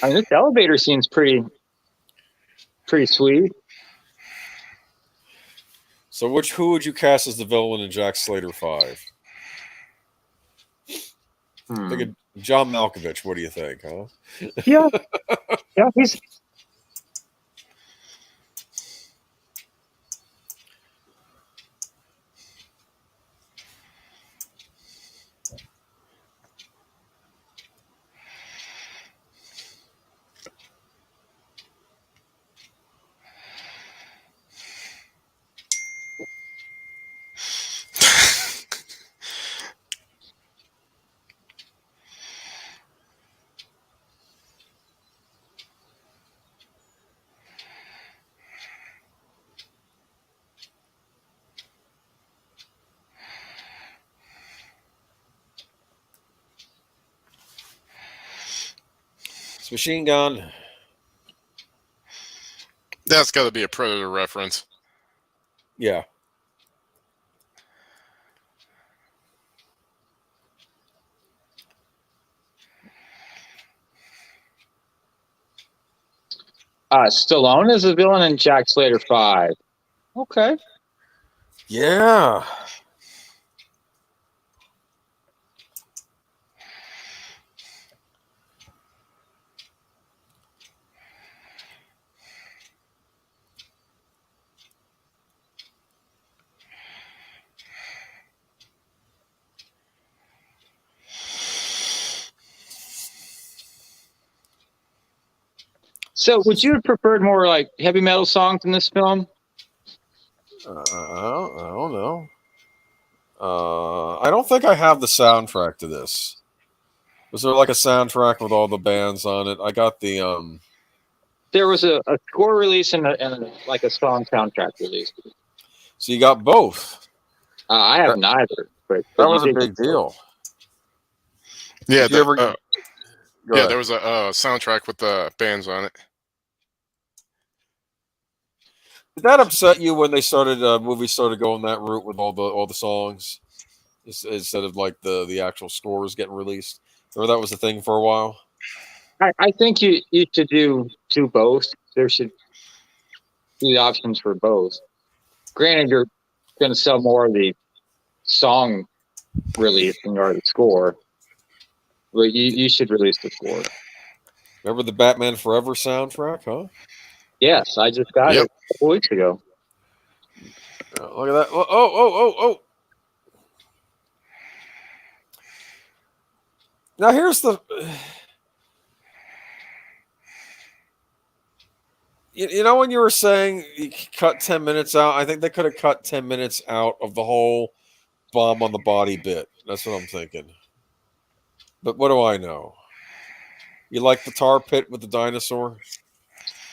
I mean, this elevator scene's pretty sweet.
So who would you cast as the villain in Jack Slater 5? Think of John Malkovich. What do you think, huh?
Yeah. Yeah, he's...
It's Machine Gun.
That's got to be a Predator reference.
Yeah.
Stallone is a villain in Jack Slater 5. Okay.
Yeah.
So, would you have preferred more like heavy metal songs in this film?
I don't know. I don't think I have the soundtrack to this. Was there like a soundtrack with all the bands on it? I got the
There was a score release and like a song soundtrack release.
So you got both.
I have neither. But
That was a big deal.
Yeah,
Did you ever-
yeah, there was a soundtrack with the bands on it.
Did that upset you when they started movies started going that route with all the songs instead of like the actual scores getting released? Or that was the thing for a while?
I think you should do both. There should be options for both. Granted, you're going to sell more of the song release than you are the score, but you should release the score.
Remember the Batman Forever soundtrack, huh?
Yes, I just got it a couple weeks ago.
Oh, look at that! Oh! Now here's the. You know when you were saying you cut 10 minutes out, I think they could have cut 10 minutes out of the whole bomb on the body bit. That's what I'm thinking. But what do I know? You like the tar pit with the dinosaur?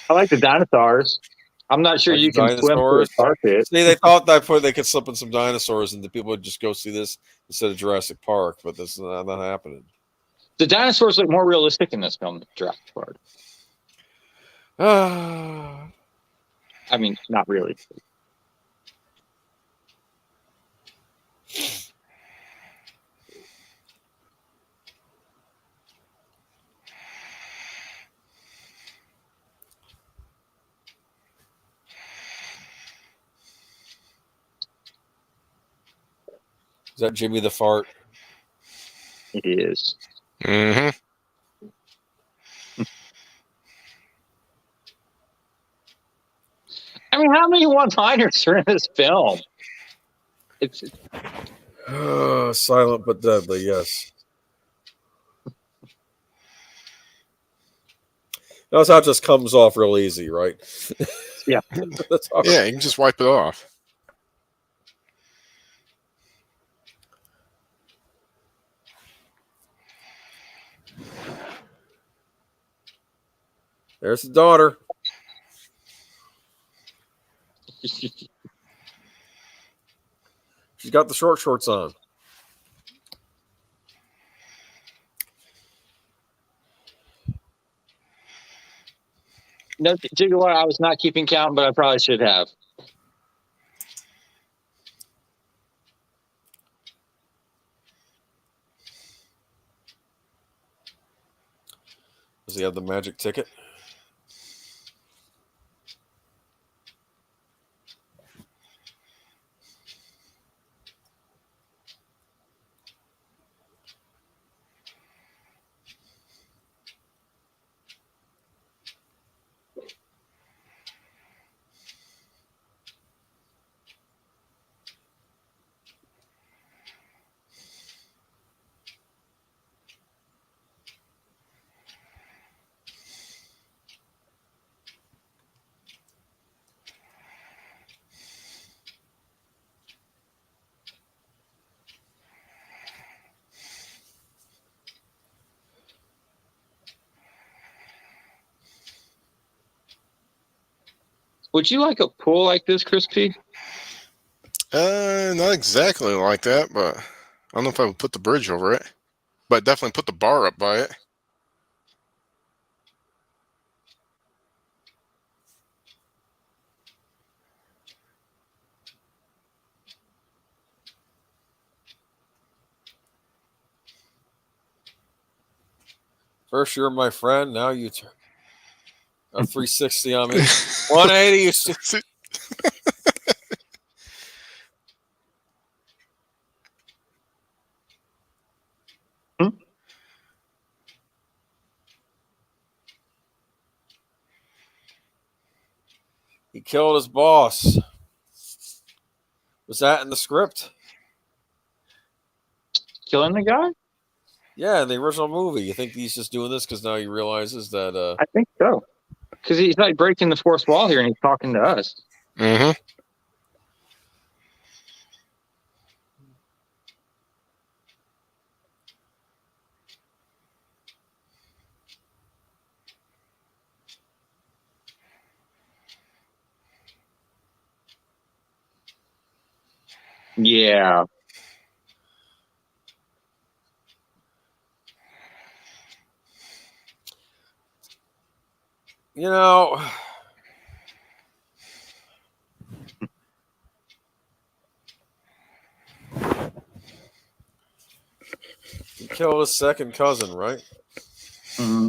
I like the dinosaurs. I'm not sure
Like the
you can swim through a
dinosaurs?
tar pit.
See, they thought that they could slip in some dinosaurs and the people would just go see this instead of Jurassic Park, but that's not happening.
The dinosaurs look more realistic in this film than Jurassic Park.
Ah.
I mean, not really.
Is that Jimmy the Fart?
It is.
Mm-hmm.
I mean, how many one-liners are in this film? It's
Silent but deadly, yes. Notice how it just comes off real easy, right?
yeah.
That's all.
Yeah, you can just wipe it off.
There's the daughter. She's got the short shorts on.
No, you know what? I was not keeping count, but I probably should have.
Does he have the magic ticket?
Would you like a pool like this, Chris P?
Not exactly like that, but I don't know if I would put the bridge over it. But definitely put the bar up by it.
First you're my friend, now you turn a 360 on me. 180 you He killed his boss. Was that in the script?
Killing the guy?
Yeah, in the original movie. You think he's just doing this because now he realizes that...
I think so. Because he's like breaking the fourth wall here and he's talking to us.
Mm-hmm.
Yeah.
You know... He killed his second cousin, right?
Mm-hmm.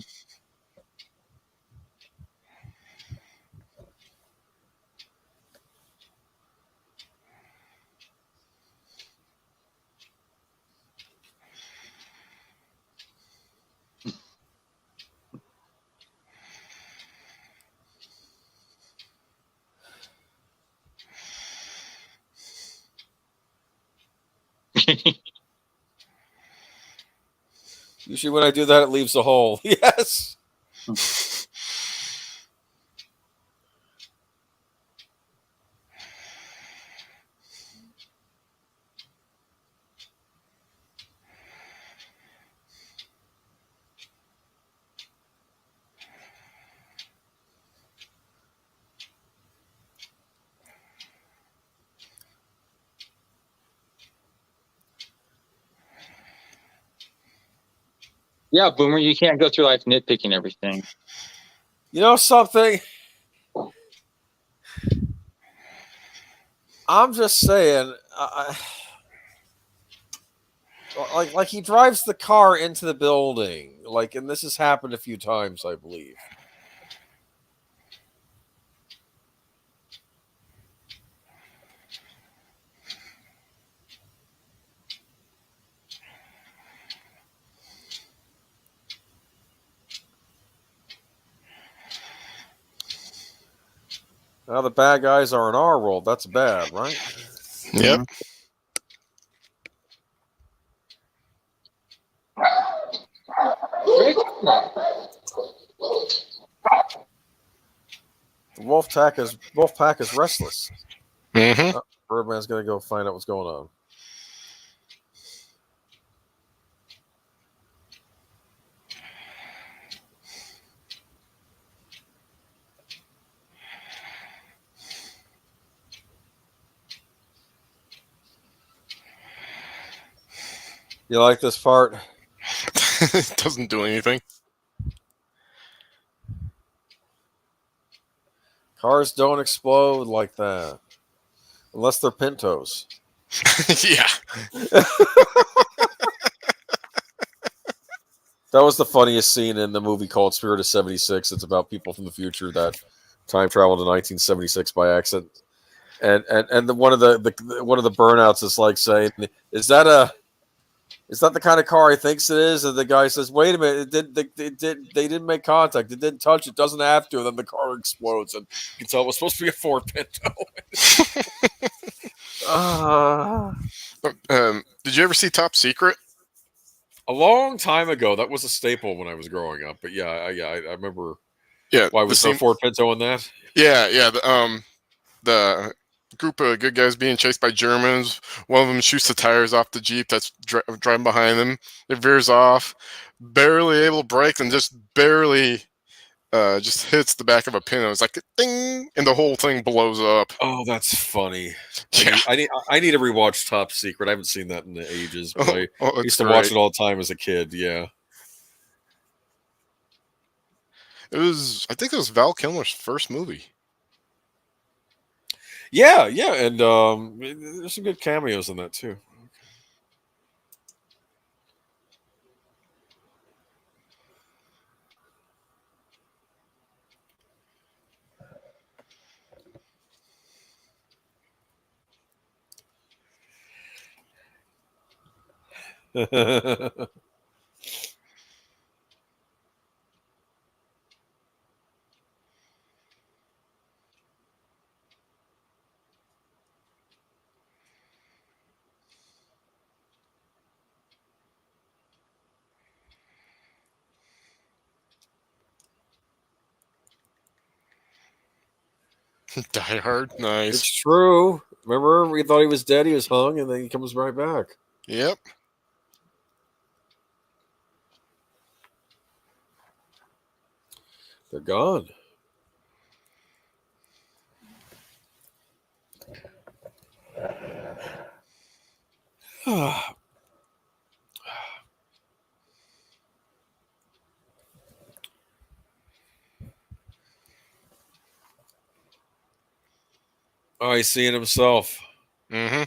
Usually when I do that, it leaves a hole. Yes.
Yeah, Boomer, you can't go through life nitpicking everything.
You know something? I'm just saying, like he drives the car into the building, like, and this has happened a few times, I believe. Now the bad guys are in our world. That's bad, right?
Yep.
The wolf pack is restless.
Mm-hmm.
Birdman's gonna go find out what's going on. You like this part?
It doesn't do anything.
Cars don't explode like that. Unless they're Pintos.
Yeah.
That was the funniest scene in the movie called Spirit of 76. It's about people from the future that time traveled to 1976 by accident. And one of the burnouts is like saying, is that the kind of car he thinks it is? And the guy says, wait a minute, they didn't make contact. It didn't touch. It doesn't have to. And then the car explodes. And you can tell it was supposed to be a Ford Pinto.
Did you ever see Top Secret?
A long time ago, that was a staple when I was growing up. But yeah, I remember.
Yeah.
Why was there a Ford Pinto in that?
Yeah, yeah. The group of good guys being chased by Germans. One of them shoots the tires off the Jeep that's driving behind them. It veers off, barely able to brake, and just barely just hits the back of a Pinto. It's like a ding, and the whole thing blows up.
Oh, that's funny.
Yeah.
I need to rewatch Top Secret. I haven't seen that in ages, but I used to
great.
watch it all the time as a kid. Yeah.
I think it was Val Kilmer's first movie.
Yeah, and there's some good cameos in that too.
Die Hard, nice.
It's true. Remember, we thought he was dead. He was hung, and then he comes right back.
Yep.
They're gone. Oh, he's seeing himself.
Mm-hmm.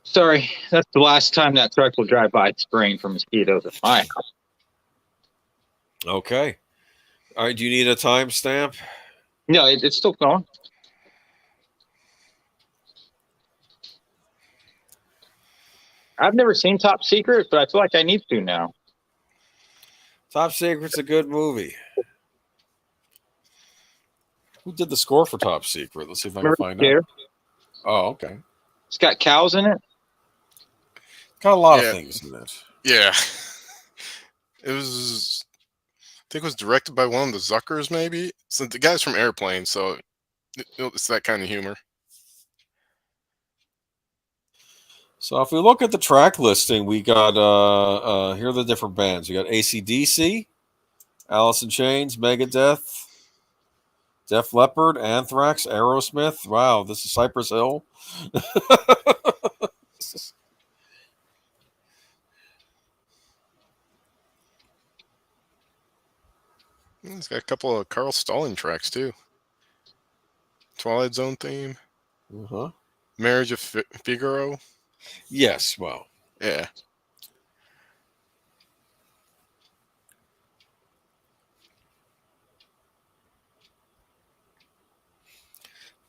Sorry, that's the last time that truck will drive by spraying for mosquitoes at my house.
Okay. All right. Do you need a timestamp?
No, it's still going. I've never seen Top Secret, but I feel like I need to now.
Top Secret's a good movie. Who did the score for Top Secret? Let's see if I can find out. Oh, okay.
It's got cows in it.
Got a lot of things in it.
Yeah. It was, I think it was directed by one of the Zuckers, maybe. So the guy's from Airplane, so it's that kind of humor.
So if we look at the track listing, we got here are the different bands. We got AC/DC, Alice in Chains, Megadeth, Def Leppard, Anthrax, Aerosmith. Wow, this is Cypress Hill.
It's got a couple of Carl Stalling tracks too. Twilight Zone theme.
Uh-huh.
Marriage of Figaro.
Yes, well.
Yeah.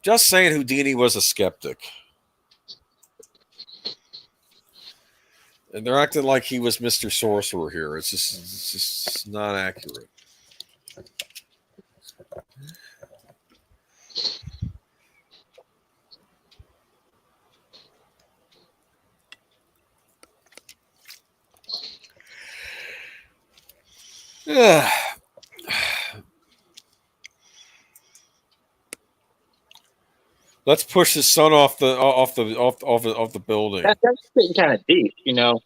Just saying Houdini was a skeptic. And they're acting like he was Mr. Sorcerer here. It's just not accurate. Yeah. Let's push his son off the building.
That's getting kind of deep, you know.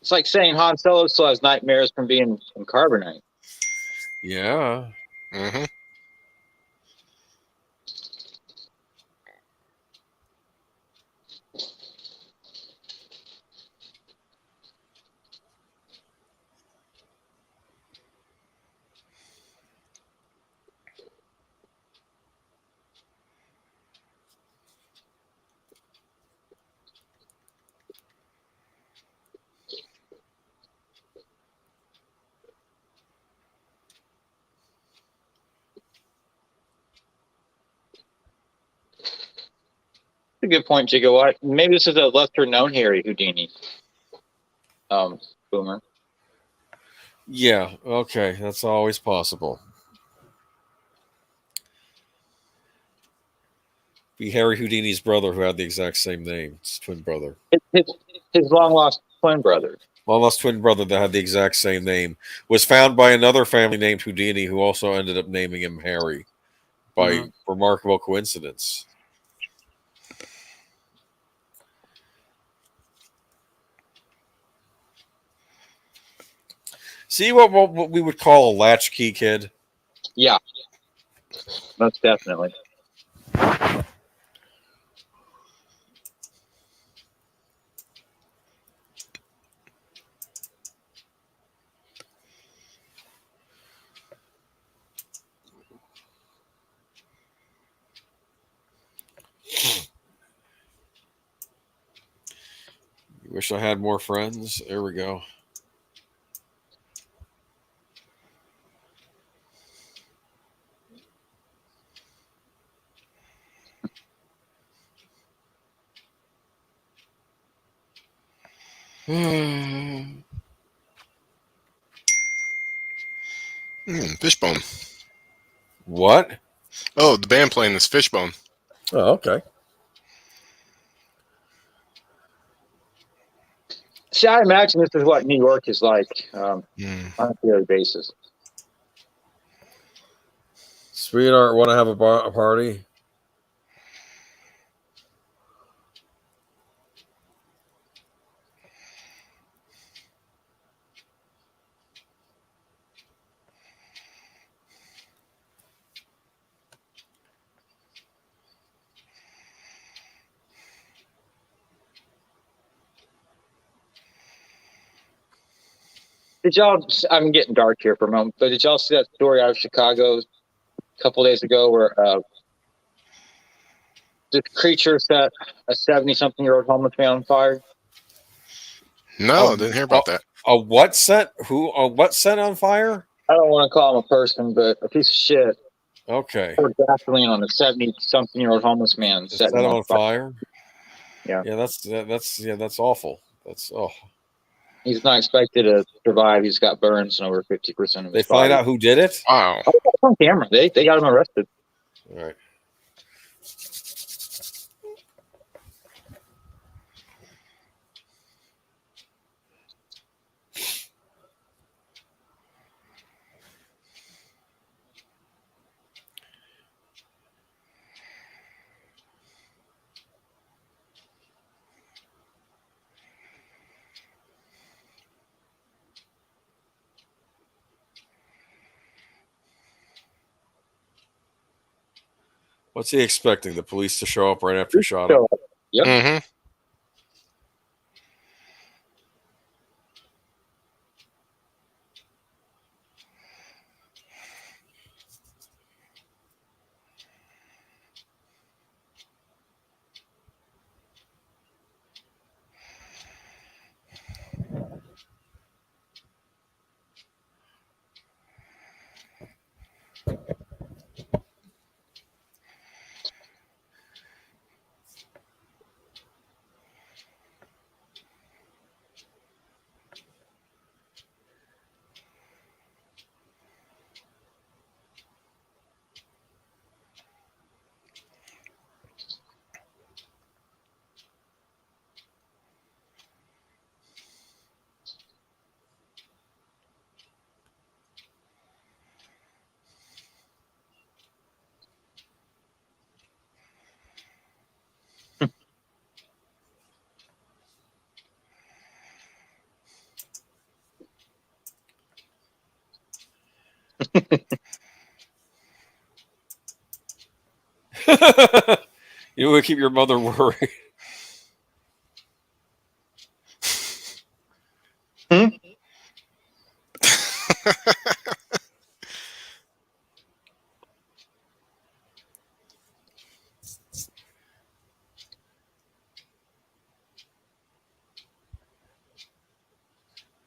It's like saying Han Solo still has nightmares from being in carbonite.
Yeah.
Mm-hmm.
That's a good point, Gigawatt. Maybe this is a lesser known Harry Houdini. Boomer.
Yeah. Okay. That's always possible. Be Harry Houdini's brother who had the exact same name. His twin brother.
His long lost twin brother.
Long lost twin brother that had the exact same name was found by another family named Houdini who also ended up naming him Harry by remarkable coincidence. See what we would call a latchkey kid?
Yeah. Most definitely.
Wish I had more friends. There we go.
Fishbone.
What?
Oh, the band playing this Fishbone.
Oh, okay.
See, I imagine this is what New York is like on a daily basis.
Sweetheart, want to have a party?
Did y'all? I'm getting dark here for a moment, but did y'all see that story out of Chicago a couple days ago where this creature set a 70-something-year-old homeless man on fire?
No, didn't hear about that.
A what set? Who? A what set on fire?
I don't want to call him a person, but a piece of shit.
Okay.
Poured gasoline on a 70-something-year-old homeless man.
Set him on fire.
Yeah.
Yeah, that's awful. That's
He's not expected to survive. He's got burns in over 50% of his body.
They find out who did it?
Wow.
Oh, it's on camera. They got him arrested.
All right. What's he expecting? The police to show up right after he shot him?
Yep.
Mm-hmm.
You would keep your mother worried.
Hmm?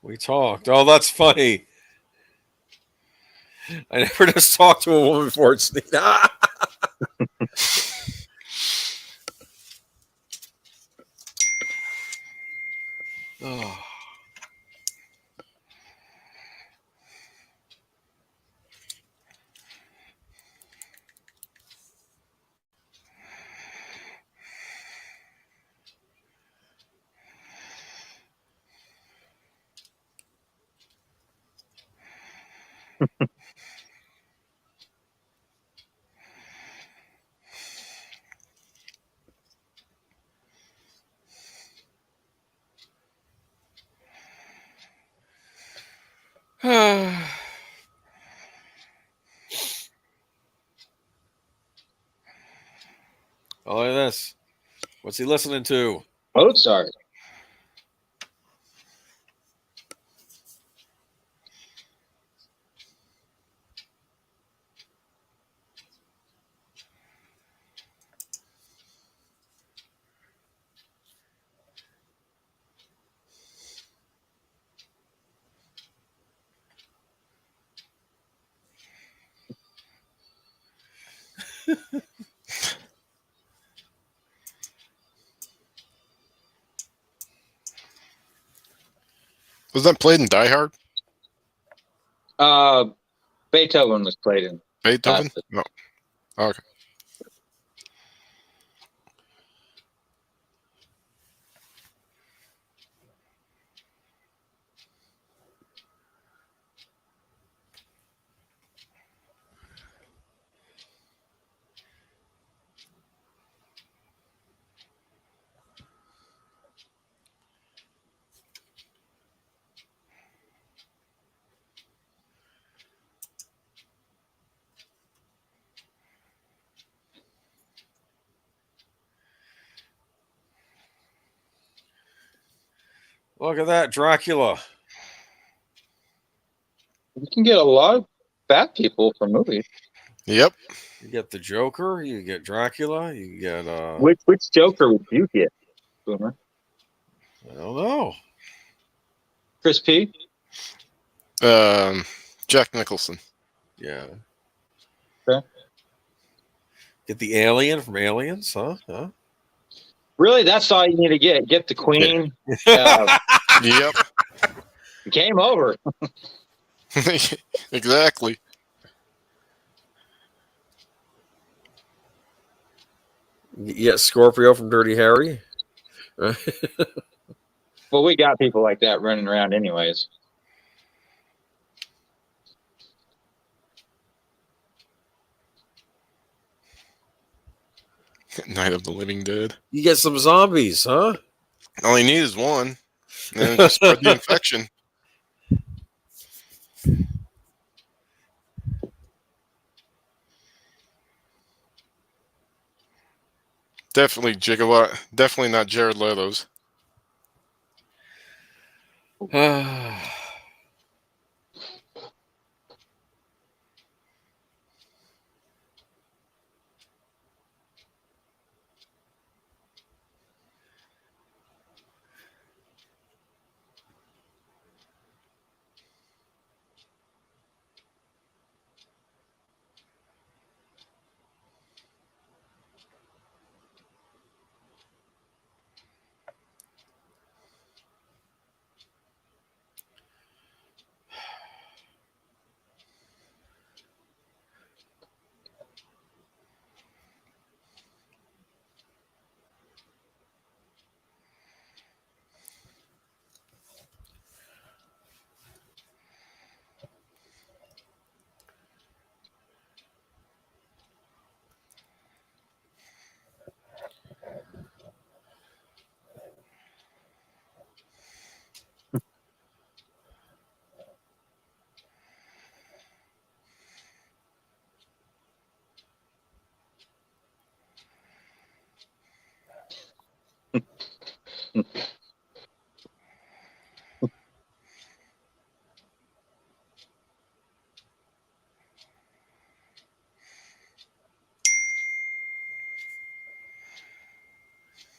We talked. Oh, that's funny. I never just talked to a woman before. It's oh. Oh, look at this. What's he listening to?
Mozart.
Was that played in Die Hard?
Beethoven was played in.
Beethoven? No. Okay.
Look at that, Dracula.
You can get a lot of fat people from movies.
Yep.
You get the Joker. You get Dracula. You get
Which Joker would you get, Boomer?
I don't know.
Chris P.
Jack Nicholson.
Yeah.
Okay.
Get the alien from Aliens, huh?
Really, that's all you need to get. Get the Queen.
Yep.
Game over.
Exactly.
You get Scorpio from Dirty Harry.
Well, we got people like that running around anyways.
Night of the Living Dead.
You get some zombies, huh?
All you need is one. And then just spread the infection. Definitely Gigolo. Definitely not Jared Leto's.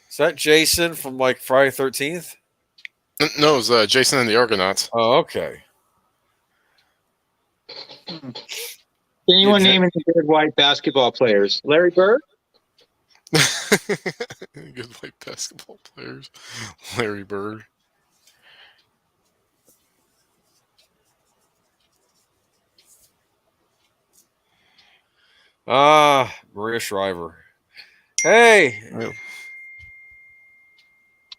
Is that Jason from like Friday 13th?
No, it was Jason and the Argonauts.
Oh, okay.
Can anyone name any good white basketball players? Larry Bird?
Good white basketball players. Larry Bird.
Maria Shriver. Hey,
Yeah.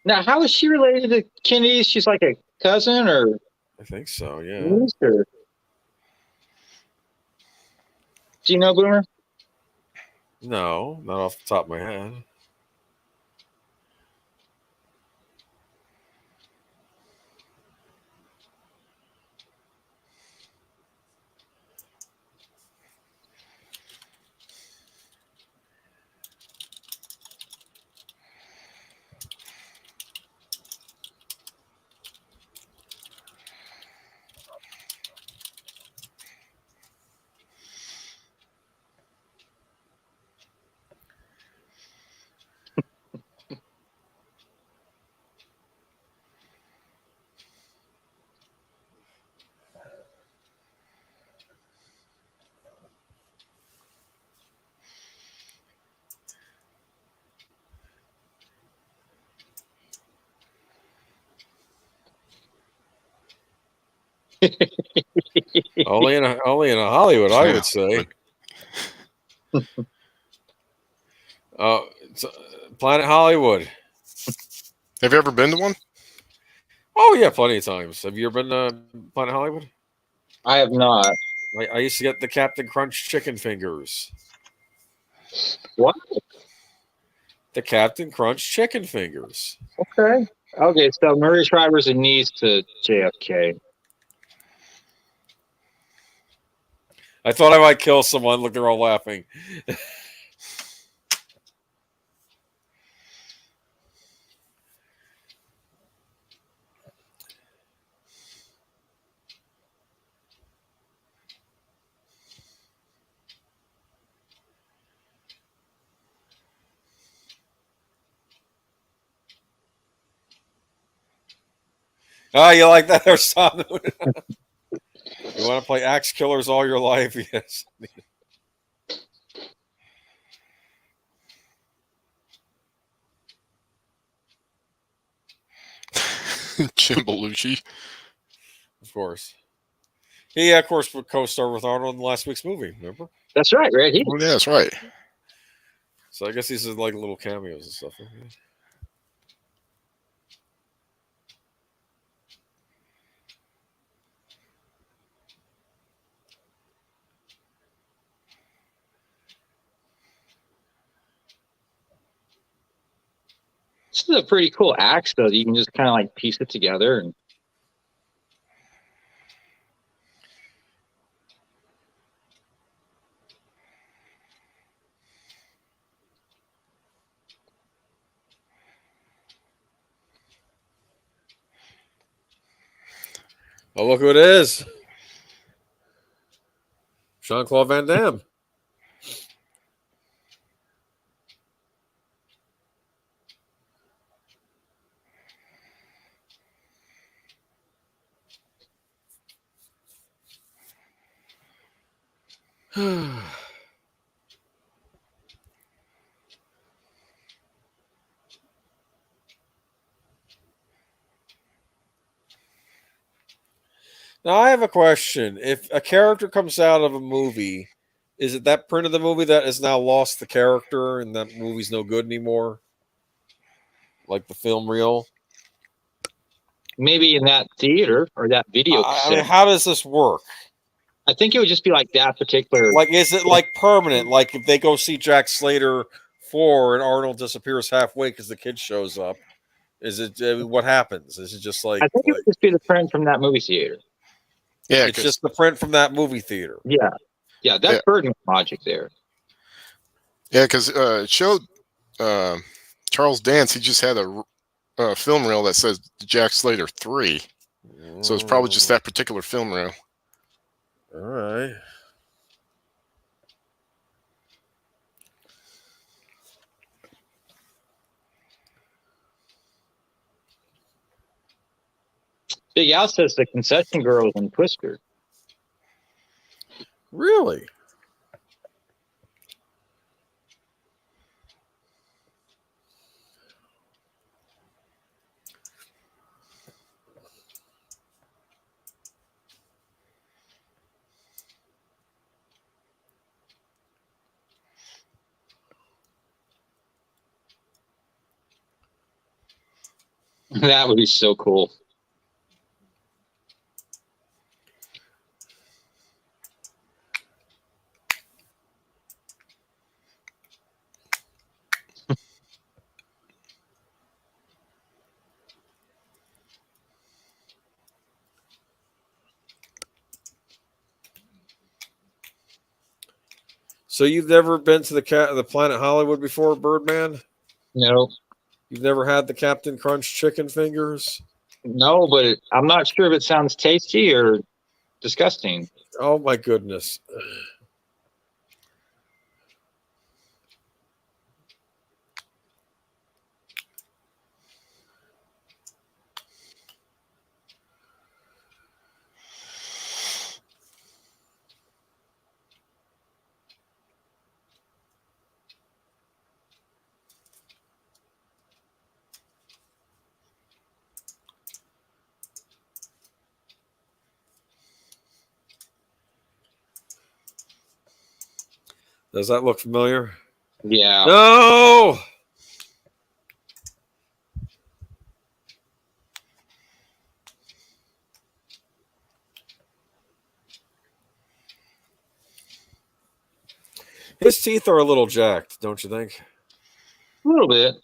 Now, how is she related to Kennedy? She's like a cousin or
I think so. Yeah.
niece, or do you know, Boomer?
No, not off the top of my head. only in Hollywood, I would say. It's, Planet Hollywood.
Have you ever been to one?
Oh yeah, plenty of times. Have you ever been to Planet Hollywood?
I have not.
I used to get the Captain Crunch chicken fingers.
What?
The Captain Crunch chicken fingers.
Okay. Okay, so Maria Shriver's a niece to JFK.
I thought I might kill someone. Look, they're all laughing. Oh, you like that, or something? You want to play axe killers all your life? Yes.
Jim Belushi.
Of course. He, of course, would co-star with Arnold in last week's movie. Remember?
That's right, right?
Oh, yeah, that's right.
So I guess these are like little cameos and stuff.
This is a pretty cool axe, though. You can just kind of like piece it together. And
Oh, look who it is. Jean-Claude Van Damme. Now, I have a question. If a character comes out of a movie, is it that print of the movie that has now lost the character and that movie's no good anymore? Like the film reel?
Maybe in that theater or that video
I
cassette.
mean, how does this work?
I think it would just be like that particular.
Like, is it like permanent? Like, if they go see Jack Slater 4 and Arnold disappears halfway because the kid shows up, is it what happens? Is it just like
I think it would just be the print from that movie theater.
Yeah,
it's just the print from that movie theater?
Yeah, that's Birdman logic there.
Yeah, because it showed Charles Dance. He just had a film reel that says Jack Slater 3. So it's probably just that particular film reel.
All right.
Big Al says the concession girl in Twister.
Really?
That would be so cool.
So you've never been to the Planet Hollywood before, Birdman?
No,
You've never had the Captain Crunch chicken fingers?
no, but I'm not sure if it sounds tasty or disgusting.
Oh my goodness. Does that look familiar?
Yeah.
No! His teeth are a little jacked, don't you think?
A little bit.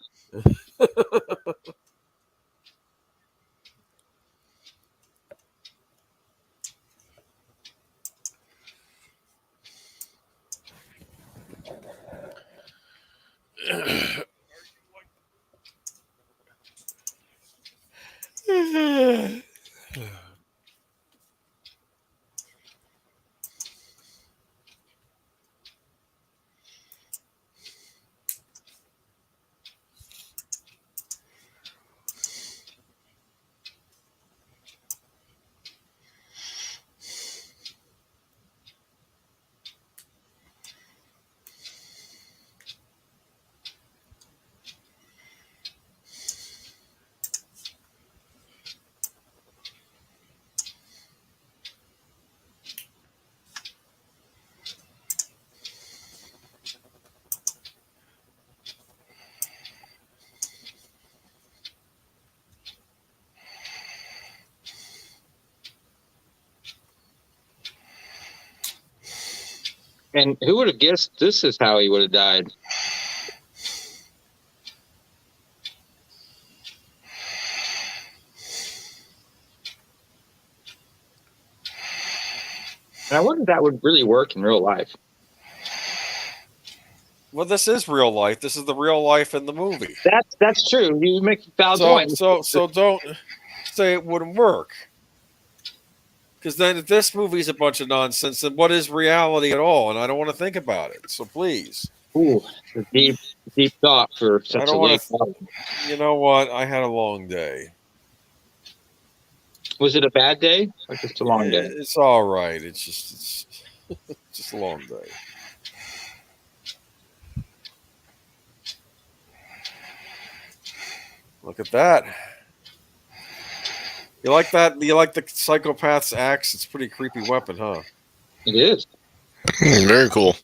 And who would have guessed this is how he would have died? And I wonder if that would really work in real life.
Well, this is real life. This is the real life in the movie.
That's true. You make a valid point.
So don't say it wouldn't work. Because then if this movie's a bunch of nonsense, then what is reality at all? And I don't want to think about it. So please.
Ooh, a deep, deep thought for
I
such a
don't want
late.
to. You know what? I had a long day.
Was it a bad day or just a long day?
It's all right. It's just a long day. Look at that. You like that? You like the psychopath's axe? It's a pretty creepy weapon, huh?
It is.
Very cool.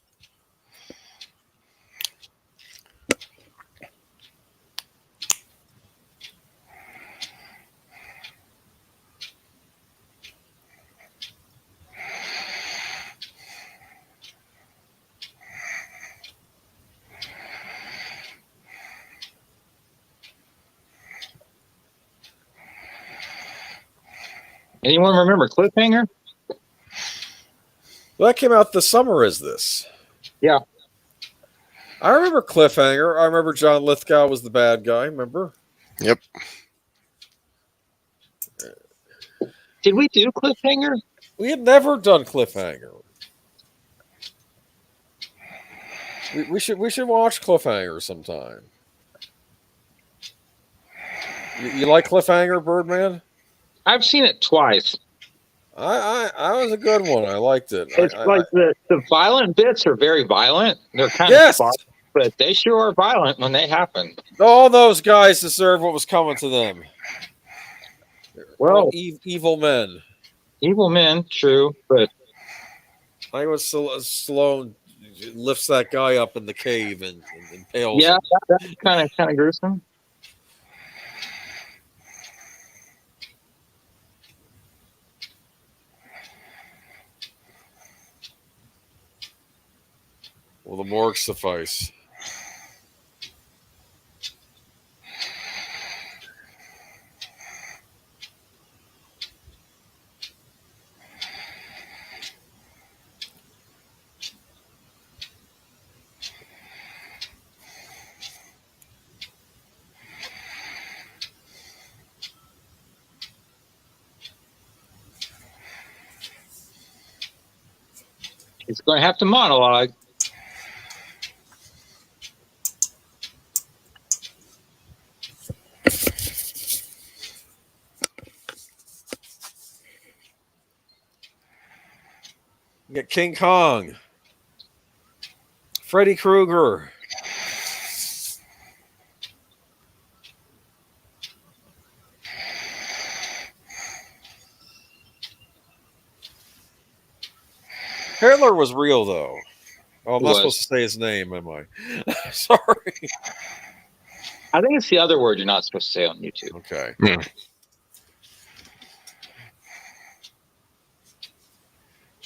Anyone remember Cliffhanger?
Well, that came out this summer. Is this?
Yeah.
I remember Cliffhanger. I remember John Lithgow was the bad guy. Remember?
Yep.
Did we do Cliffhanger?
We had never done Cliffhanger. We should watch Cliffhanger sometime. You like Cliffhanger, Birdman?
I've seen it twice.
I was a good one. I liked it.
It's like the violent bits are very violent. They're kind
Yes!
of sparse, but they sure are violent when they happen.
All those guys deserve what was coming to them.
Well,
evil men.
evil men, true, but
I was Stallone lifts that guy up in the cave and impales
yeah,
him.
that's kind of gruesome.
Will the morgue suffice?
He's going to have to monologue.
You get King Kong, Freddy Krueger. Hitler was real, though. Oh, I'm not supposed to say his name, am I? Sorry.
I think it's the other word you're not supposed to say on YouTube.
Okay.
Yeah.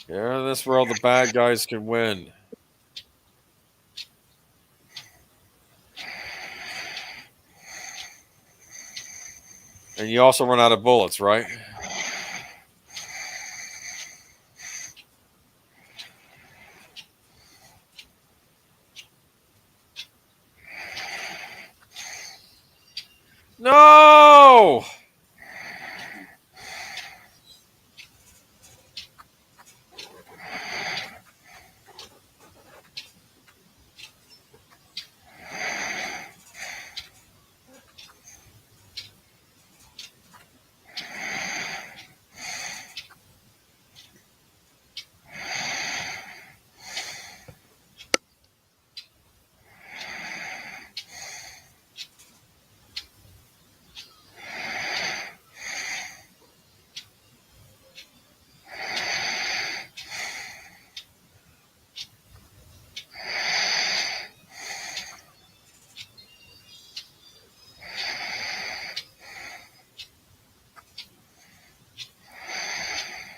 Yeah, in this world, the bad guys can win. And you also run out of bullets, right? No!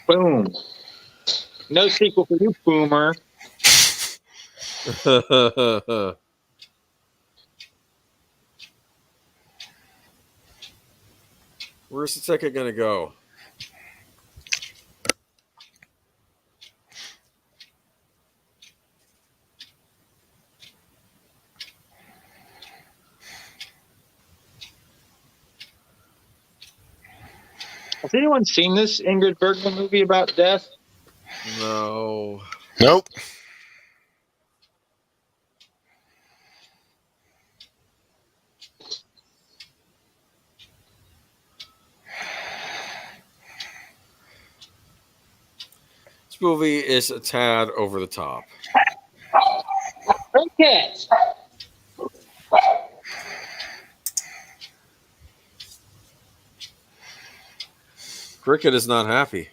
Boom. No sequel for you, Boomer.
Where's the ticket going to go?
Has anyone seen this Ingrid Bergman movie about death?
No.
Nope.
This movie is a tad over the top.
Okay.
Cricket is not happy.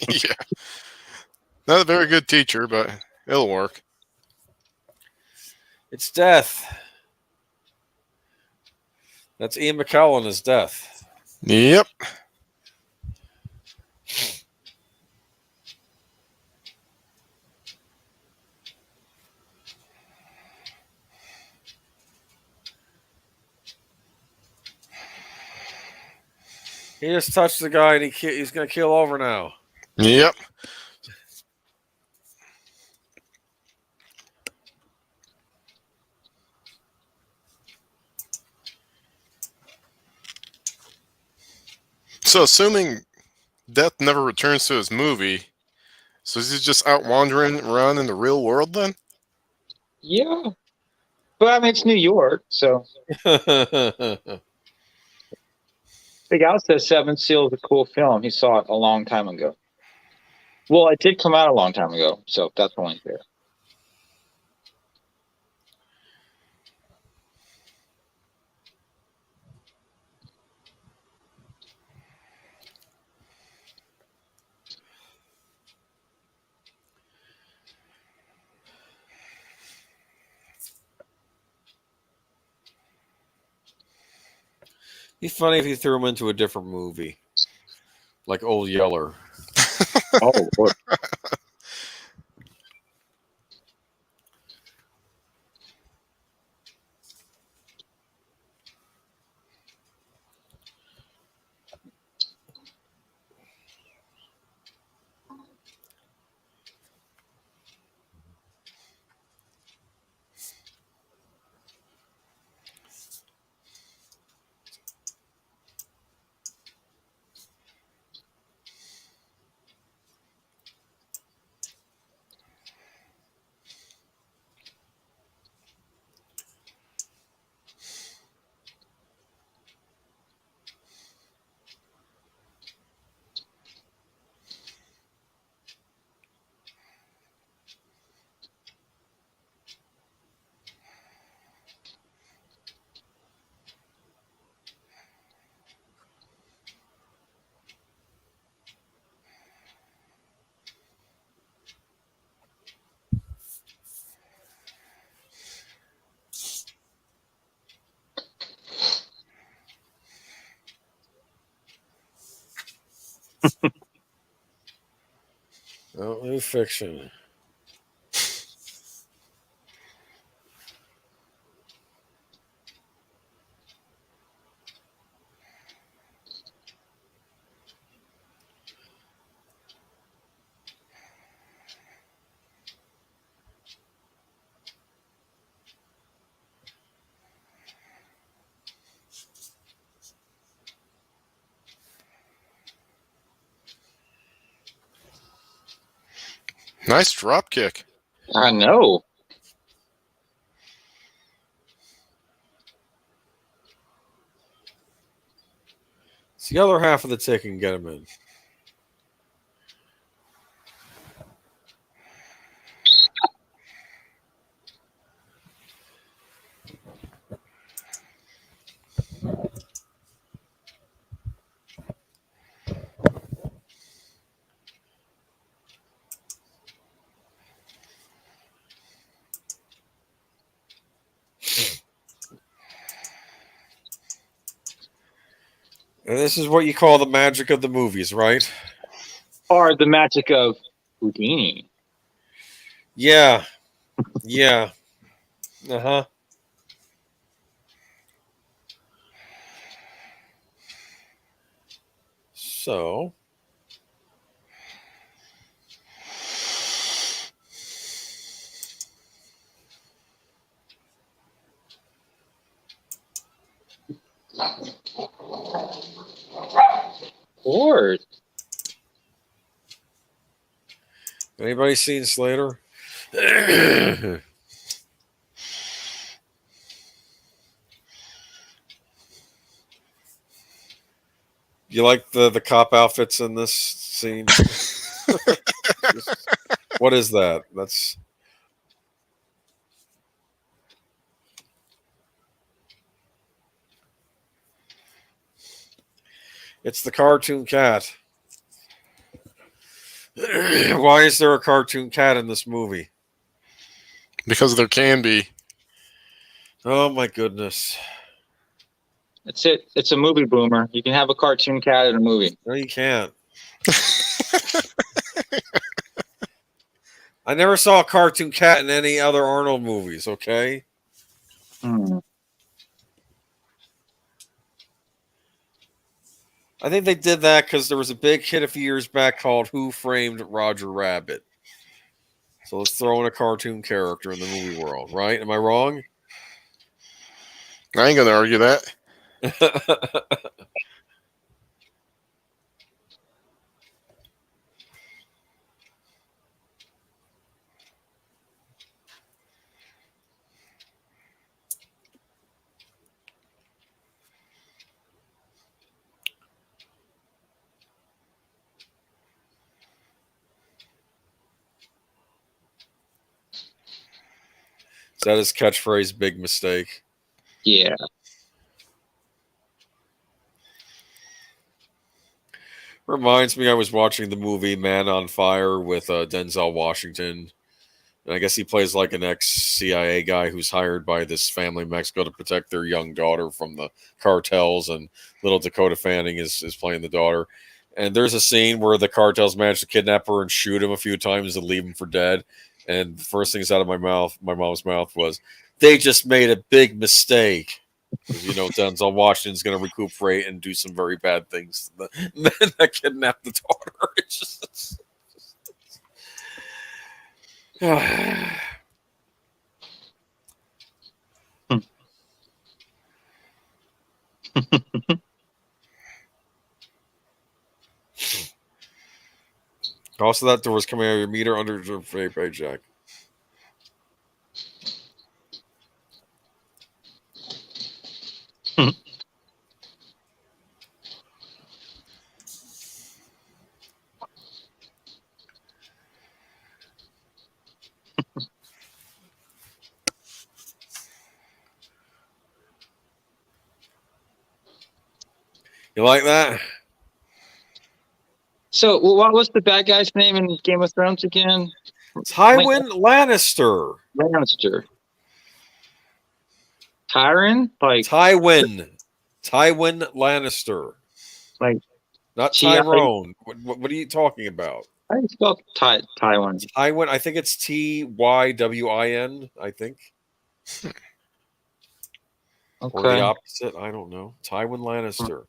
Yeah. Not a very good teacher, but it'll work.
It's death. That's Ian McKellen as death.
Yep.
He just touched the guy and he's going to keel over now.
Yep. So, assuming Death never returns to his movie, so is he just out wandering around in the real world then?
Yeah. But I mean, it's New York, so. Big Al says Seven Seal is a cool film. He saw it a long time ago. Well, it did come out a long time ago, so that's only fair.
Be funny if you threw him into a different movie, like Old Yeller.
Oh, Lord.
Oh, new fiction.
Nice drop kick.
I know.
It's the other half of the tick and get him in. And this is what you call the magic of the movies, right?
Or the magic of Houdini.
Yeah. Yeah. Uh-huh. So,
Or
anybody seen Slater? You like the cop outfits in this scene? What is that? That's it's the cartoon cat. Why is there a cartoon cat in this movie?
Because there can be.
Oh my goodness.
that's it. It's a movie, Boomer. You can have a cartoon cat in a movie.
No, you can't. I never saw a cartoon cat in any other Arnold movies, okay?
Hmm.
I think they did that because there was a big hit a few years back called Who Framed Roger Rabbit. So let's throw in a cartoon character in the movie world, right? Am I wrong?
I ain't gonna argue that.
Is that his catchphrase, big mistake?
Yeah.
Reminds me, I was watching the movie Man on Fire with Denzel Washington. And I guess he plays like an ex-CIA guy who's hired by this family in Mexico to protect their young daughter from the cartels. And little Dakota Fanning is playing the daughter. And there's a scene where the cartels manage to kidnap her and shoot him a few times and leave him for dead. And the first things out of my mom's mouth was, they just made a big mistake. Because, Denzel Washington's going to recuperate and do some very bad things to the men that kidnapped the daughter. It's just... Also, that door was coming out of your meter under your paycheck. You like that?
So, what was the bad guy's name in Game of Thrones again?
Tywin Lannister.
Lannister. Tyron? Like
Tywin Lannister.
Like
Not Tyrone. What are you talking about?
How do you spell Tywin?
Tywin. I think it's Tywin. I think.
Okay.
Or the opposite. I don't know. Tywin Lannister.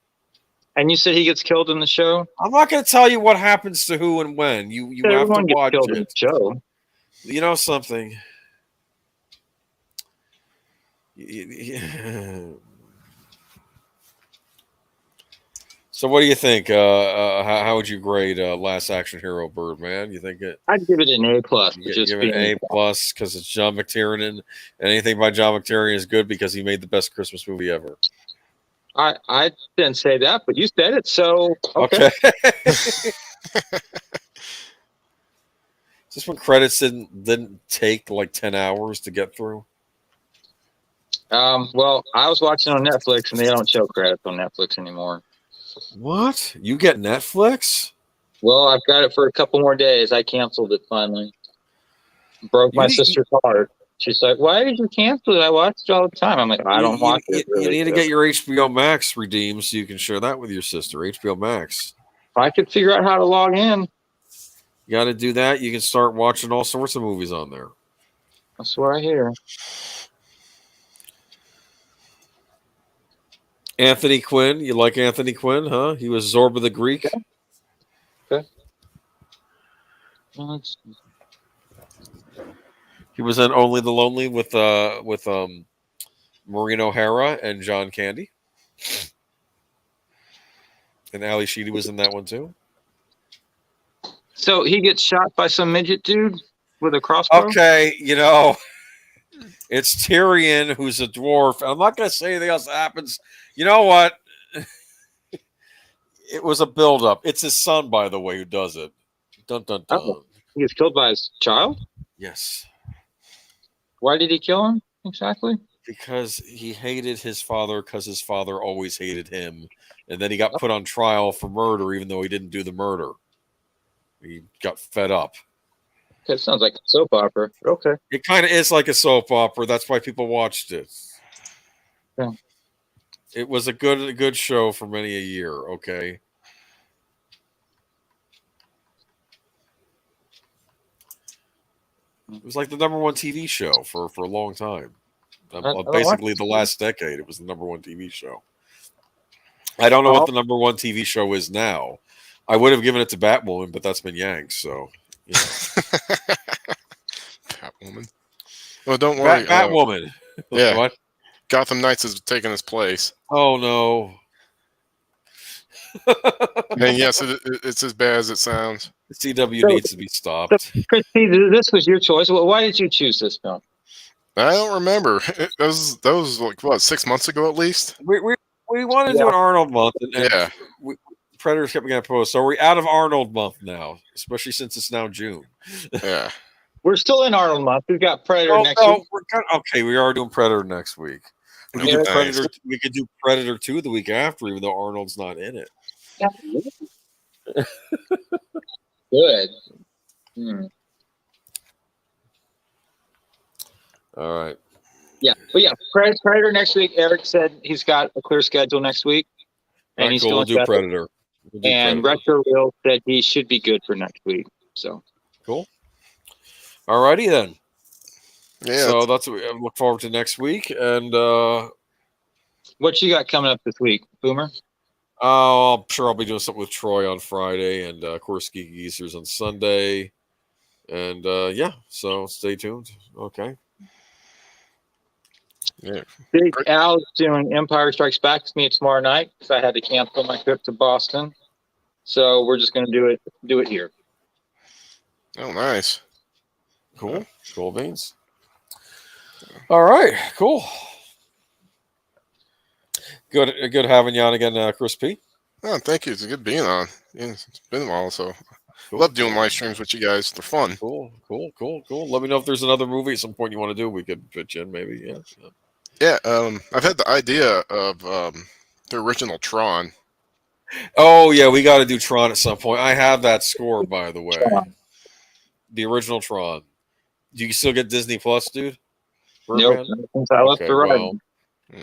And you said he gets killed in the show?
I'm not going to tell you what happens to who and when. You have to watch
killed
it.
In the show.
You know something? So what do you think? How would you grade Last Action Hero Birdman? You think it?
I'd give it an A+.
Give it an A+ because it's John McTiernan, and anything by John McTiernan is good because he made the best Christmas movie ever.
I didn't say that, but you said it, so okay.
Just when credits didn't take like 10 hours to get through.
Well, I was watching on Netflix, and they don't show credits on Netflix anymore.
What? You get Netflix?
Well, I've got it for a couple more days. I canceled it finally. Broke my sister's heart. She's like, "Why did you cancel it? I watched it all the time." I'm like, "I don't watch it."
You need to get your HBO Max redeemed so you can share that with your sister. HBO Max.
If I could figure out how to log in.
You got to do that. You can start watching all sorts of movies on there.
That's what I hear.
Anthony Quinn. You like Anthony Quinn, huh? He was Zorba the Greek.
Okay.
He was in Only the Lonely with Maureen O'Hara and John Candy. And Ali Sheedy was in that one too.
So he gets shot by some midget dude with a crossbow?
Okay, it's Tyrion who's a dwarf. I'm not going to say anything else that happens. You know what? It was a build-up. It's his son, by the way, who does it. Dun, dun, dun.
Oh, he gets killed by his child?
Yes.
Why did he kill him exactly?
Because he hated his father because his father always hated him. And then he got put on trial for murder even though he didn't do the murder. He got fed up.
It sounds like a soap opera. Okay.
It kind of is like a soap opera. That's why people watched it.
Yeah.
It was a good show for many a year, okay? It was like the #1 TV show for a long time. Basically, the last decade, it was the #1 TV show. I don't know what the #1 TV show is now. I would have given it to Batwoman, but that's been yanked, so.
Batwoman. Well, don't worry.
Batwoman.
Yeah.
What?
Gotham Knights is taking his place.
Oh, no.
And yes, it's as bad as it sounds.
The CW needs to be stopped.
Christy, this was your choice. Why did you choose this film?
I don't remember. That was like, what, 6 months ago at least?
We wanted to do an Arnold month. And
yeah.
Predators kept getting post. So we're out of Arnold month now, especially since it's now June.
Yeah.
We're still in Arnold month. We've got Predator next week.
Okay, we are doing Predator next week. We could do Predator 2 the week after, even though Arnold's not in it.
Yeah. Good.
All right.
Yeah, but yeah, Predator next week. Eric said he's got a clear schedule next week, and he's
we'll do Predator.
And Retro Real said he should be good for next week. So
cool. All righty then.
Yeah.
So that's what I look forward to next week. And
what you got coming up this week, Boomer?
I'm sure I'll be doing something with Troy on Friday, and of course Geeky Geezers on Sunday. And yeah, so stay tuned. Okay.
Yeah.
Big Al's doing Empire Strikes Back with me tomorrow night because I had to cancel my trip to Boston. So we're just going to do it here.
Oh, nice.
Cool. Cool beans. All right. Cool. Good having you on again, Chris P.
Oh, thank you. It's good being on. Yeah, it's been a while, so I love doing live streams with you guys. They're fun.
Cool. Let me know if there's another movie at some point you want to do. We could pitch in, maybe. Yeah.
Yeah. I've had the idea of the original Tron.
Oh yeah, we got to do Tron at some point. I have that score, by the way. The original Tron. Do you still get Disney Plus, dude?
Nope. Since I left the ride.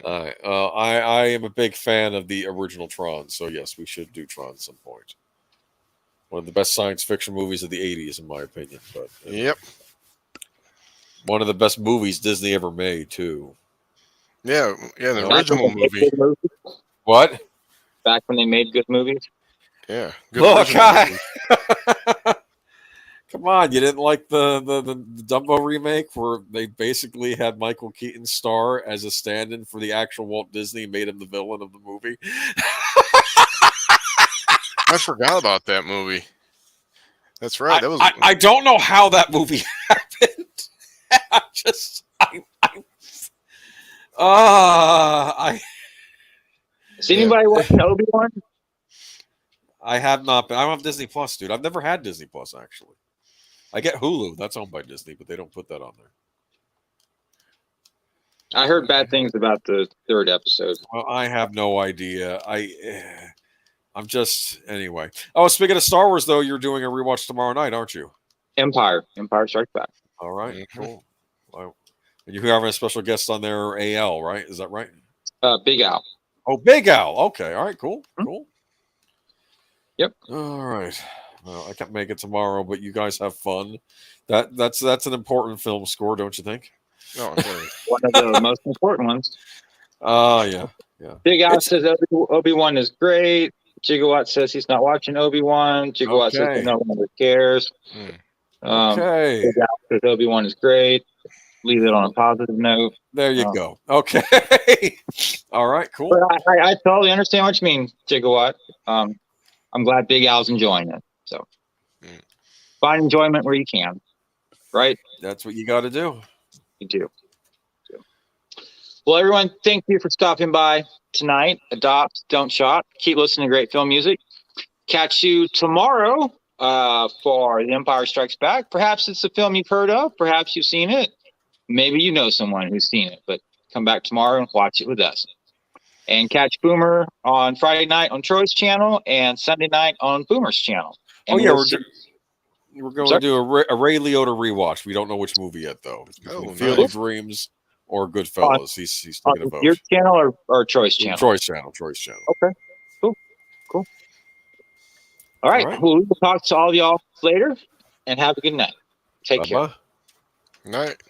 I am a big fan of the original Tron, so yes, we should do Tron at some point. One of the best science fiction movies of the 80s, in my opinion. But
Yep.
One of the best movies Disney ever made, too.
Yeah, the original movie.
What?
Back when they made good movies?
Yeah.
Look, come on, you didn't like the Dumbo remake where they basically had Michael Keaton star as a stand-in for the actual Walt Disney and made him the villain of the movie?
I forgot about that movie. That's right.
I don't know how that movie happened.
Has anybody watched Obi-Wan?
I have not been. I don't have Disney Plus, dude. I've never had Disney Plus, actually. I get Hulu. That's owned by Disney, but they don't put that on there.
I heard bad things about the third episode.
Well, I have no idea. I'm just anyway. Oh, speaking of Star Wars, though, you're doing a rewatch tomorrow night, aren't you?
Empire Strikes Back.
All right, cool. And you're having a special guest on there, AL, right? Is that right?
Big Al.
Oh, Big Al. Okay. All right. Cool. Cool.
Yep.
All right. Well, I can't make it tomorrow, but you guys have fun. That's an important film score, don't you think?
Oh, very.
One of the most important ones.
Oh, yeah. Yeah.
Big Al says Obi-Wan is great. Gigawatt says he's not watching Obi-Wan. Gigawatt says no one cares.
Okay.
Big Al says Obi-Wan is great. Leave it on a positive note.
There you go. Okay. All right, cool.
But I totally understand what you mean, Gigawatt. I'm glad Big Al's enjoying it. So find enjoyment where you can, right?
That's what you got to do.
You do. Well, everyone, thank you for stopping by tonight. Adopt, don't shop. Keep listening to great film music. Catch you tomorrow for The Empire Strikes Back. Perhaps it's a film you've heard of. Perhaps you've seen it. Maybe you know someone who's seen it. But come back tomorrow and watch it with us. And catch Boomer on Friday night on Troy's channel and Sunday night on Boomer's channel. And
we're going to do a Ray Liotta rewatch. We don't know which movie yet, though. It's between Field of Dreams or Goodfellas. He's taking a vote.
Your channel or Troy's channel?
Troy's channel.
Okay. Cool. All right. Well, we will talk to all of y'all later, and have a good night. Take care.
Night.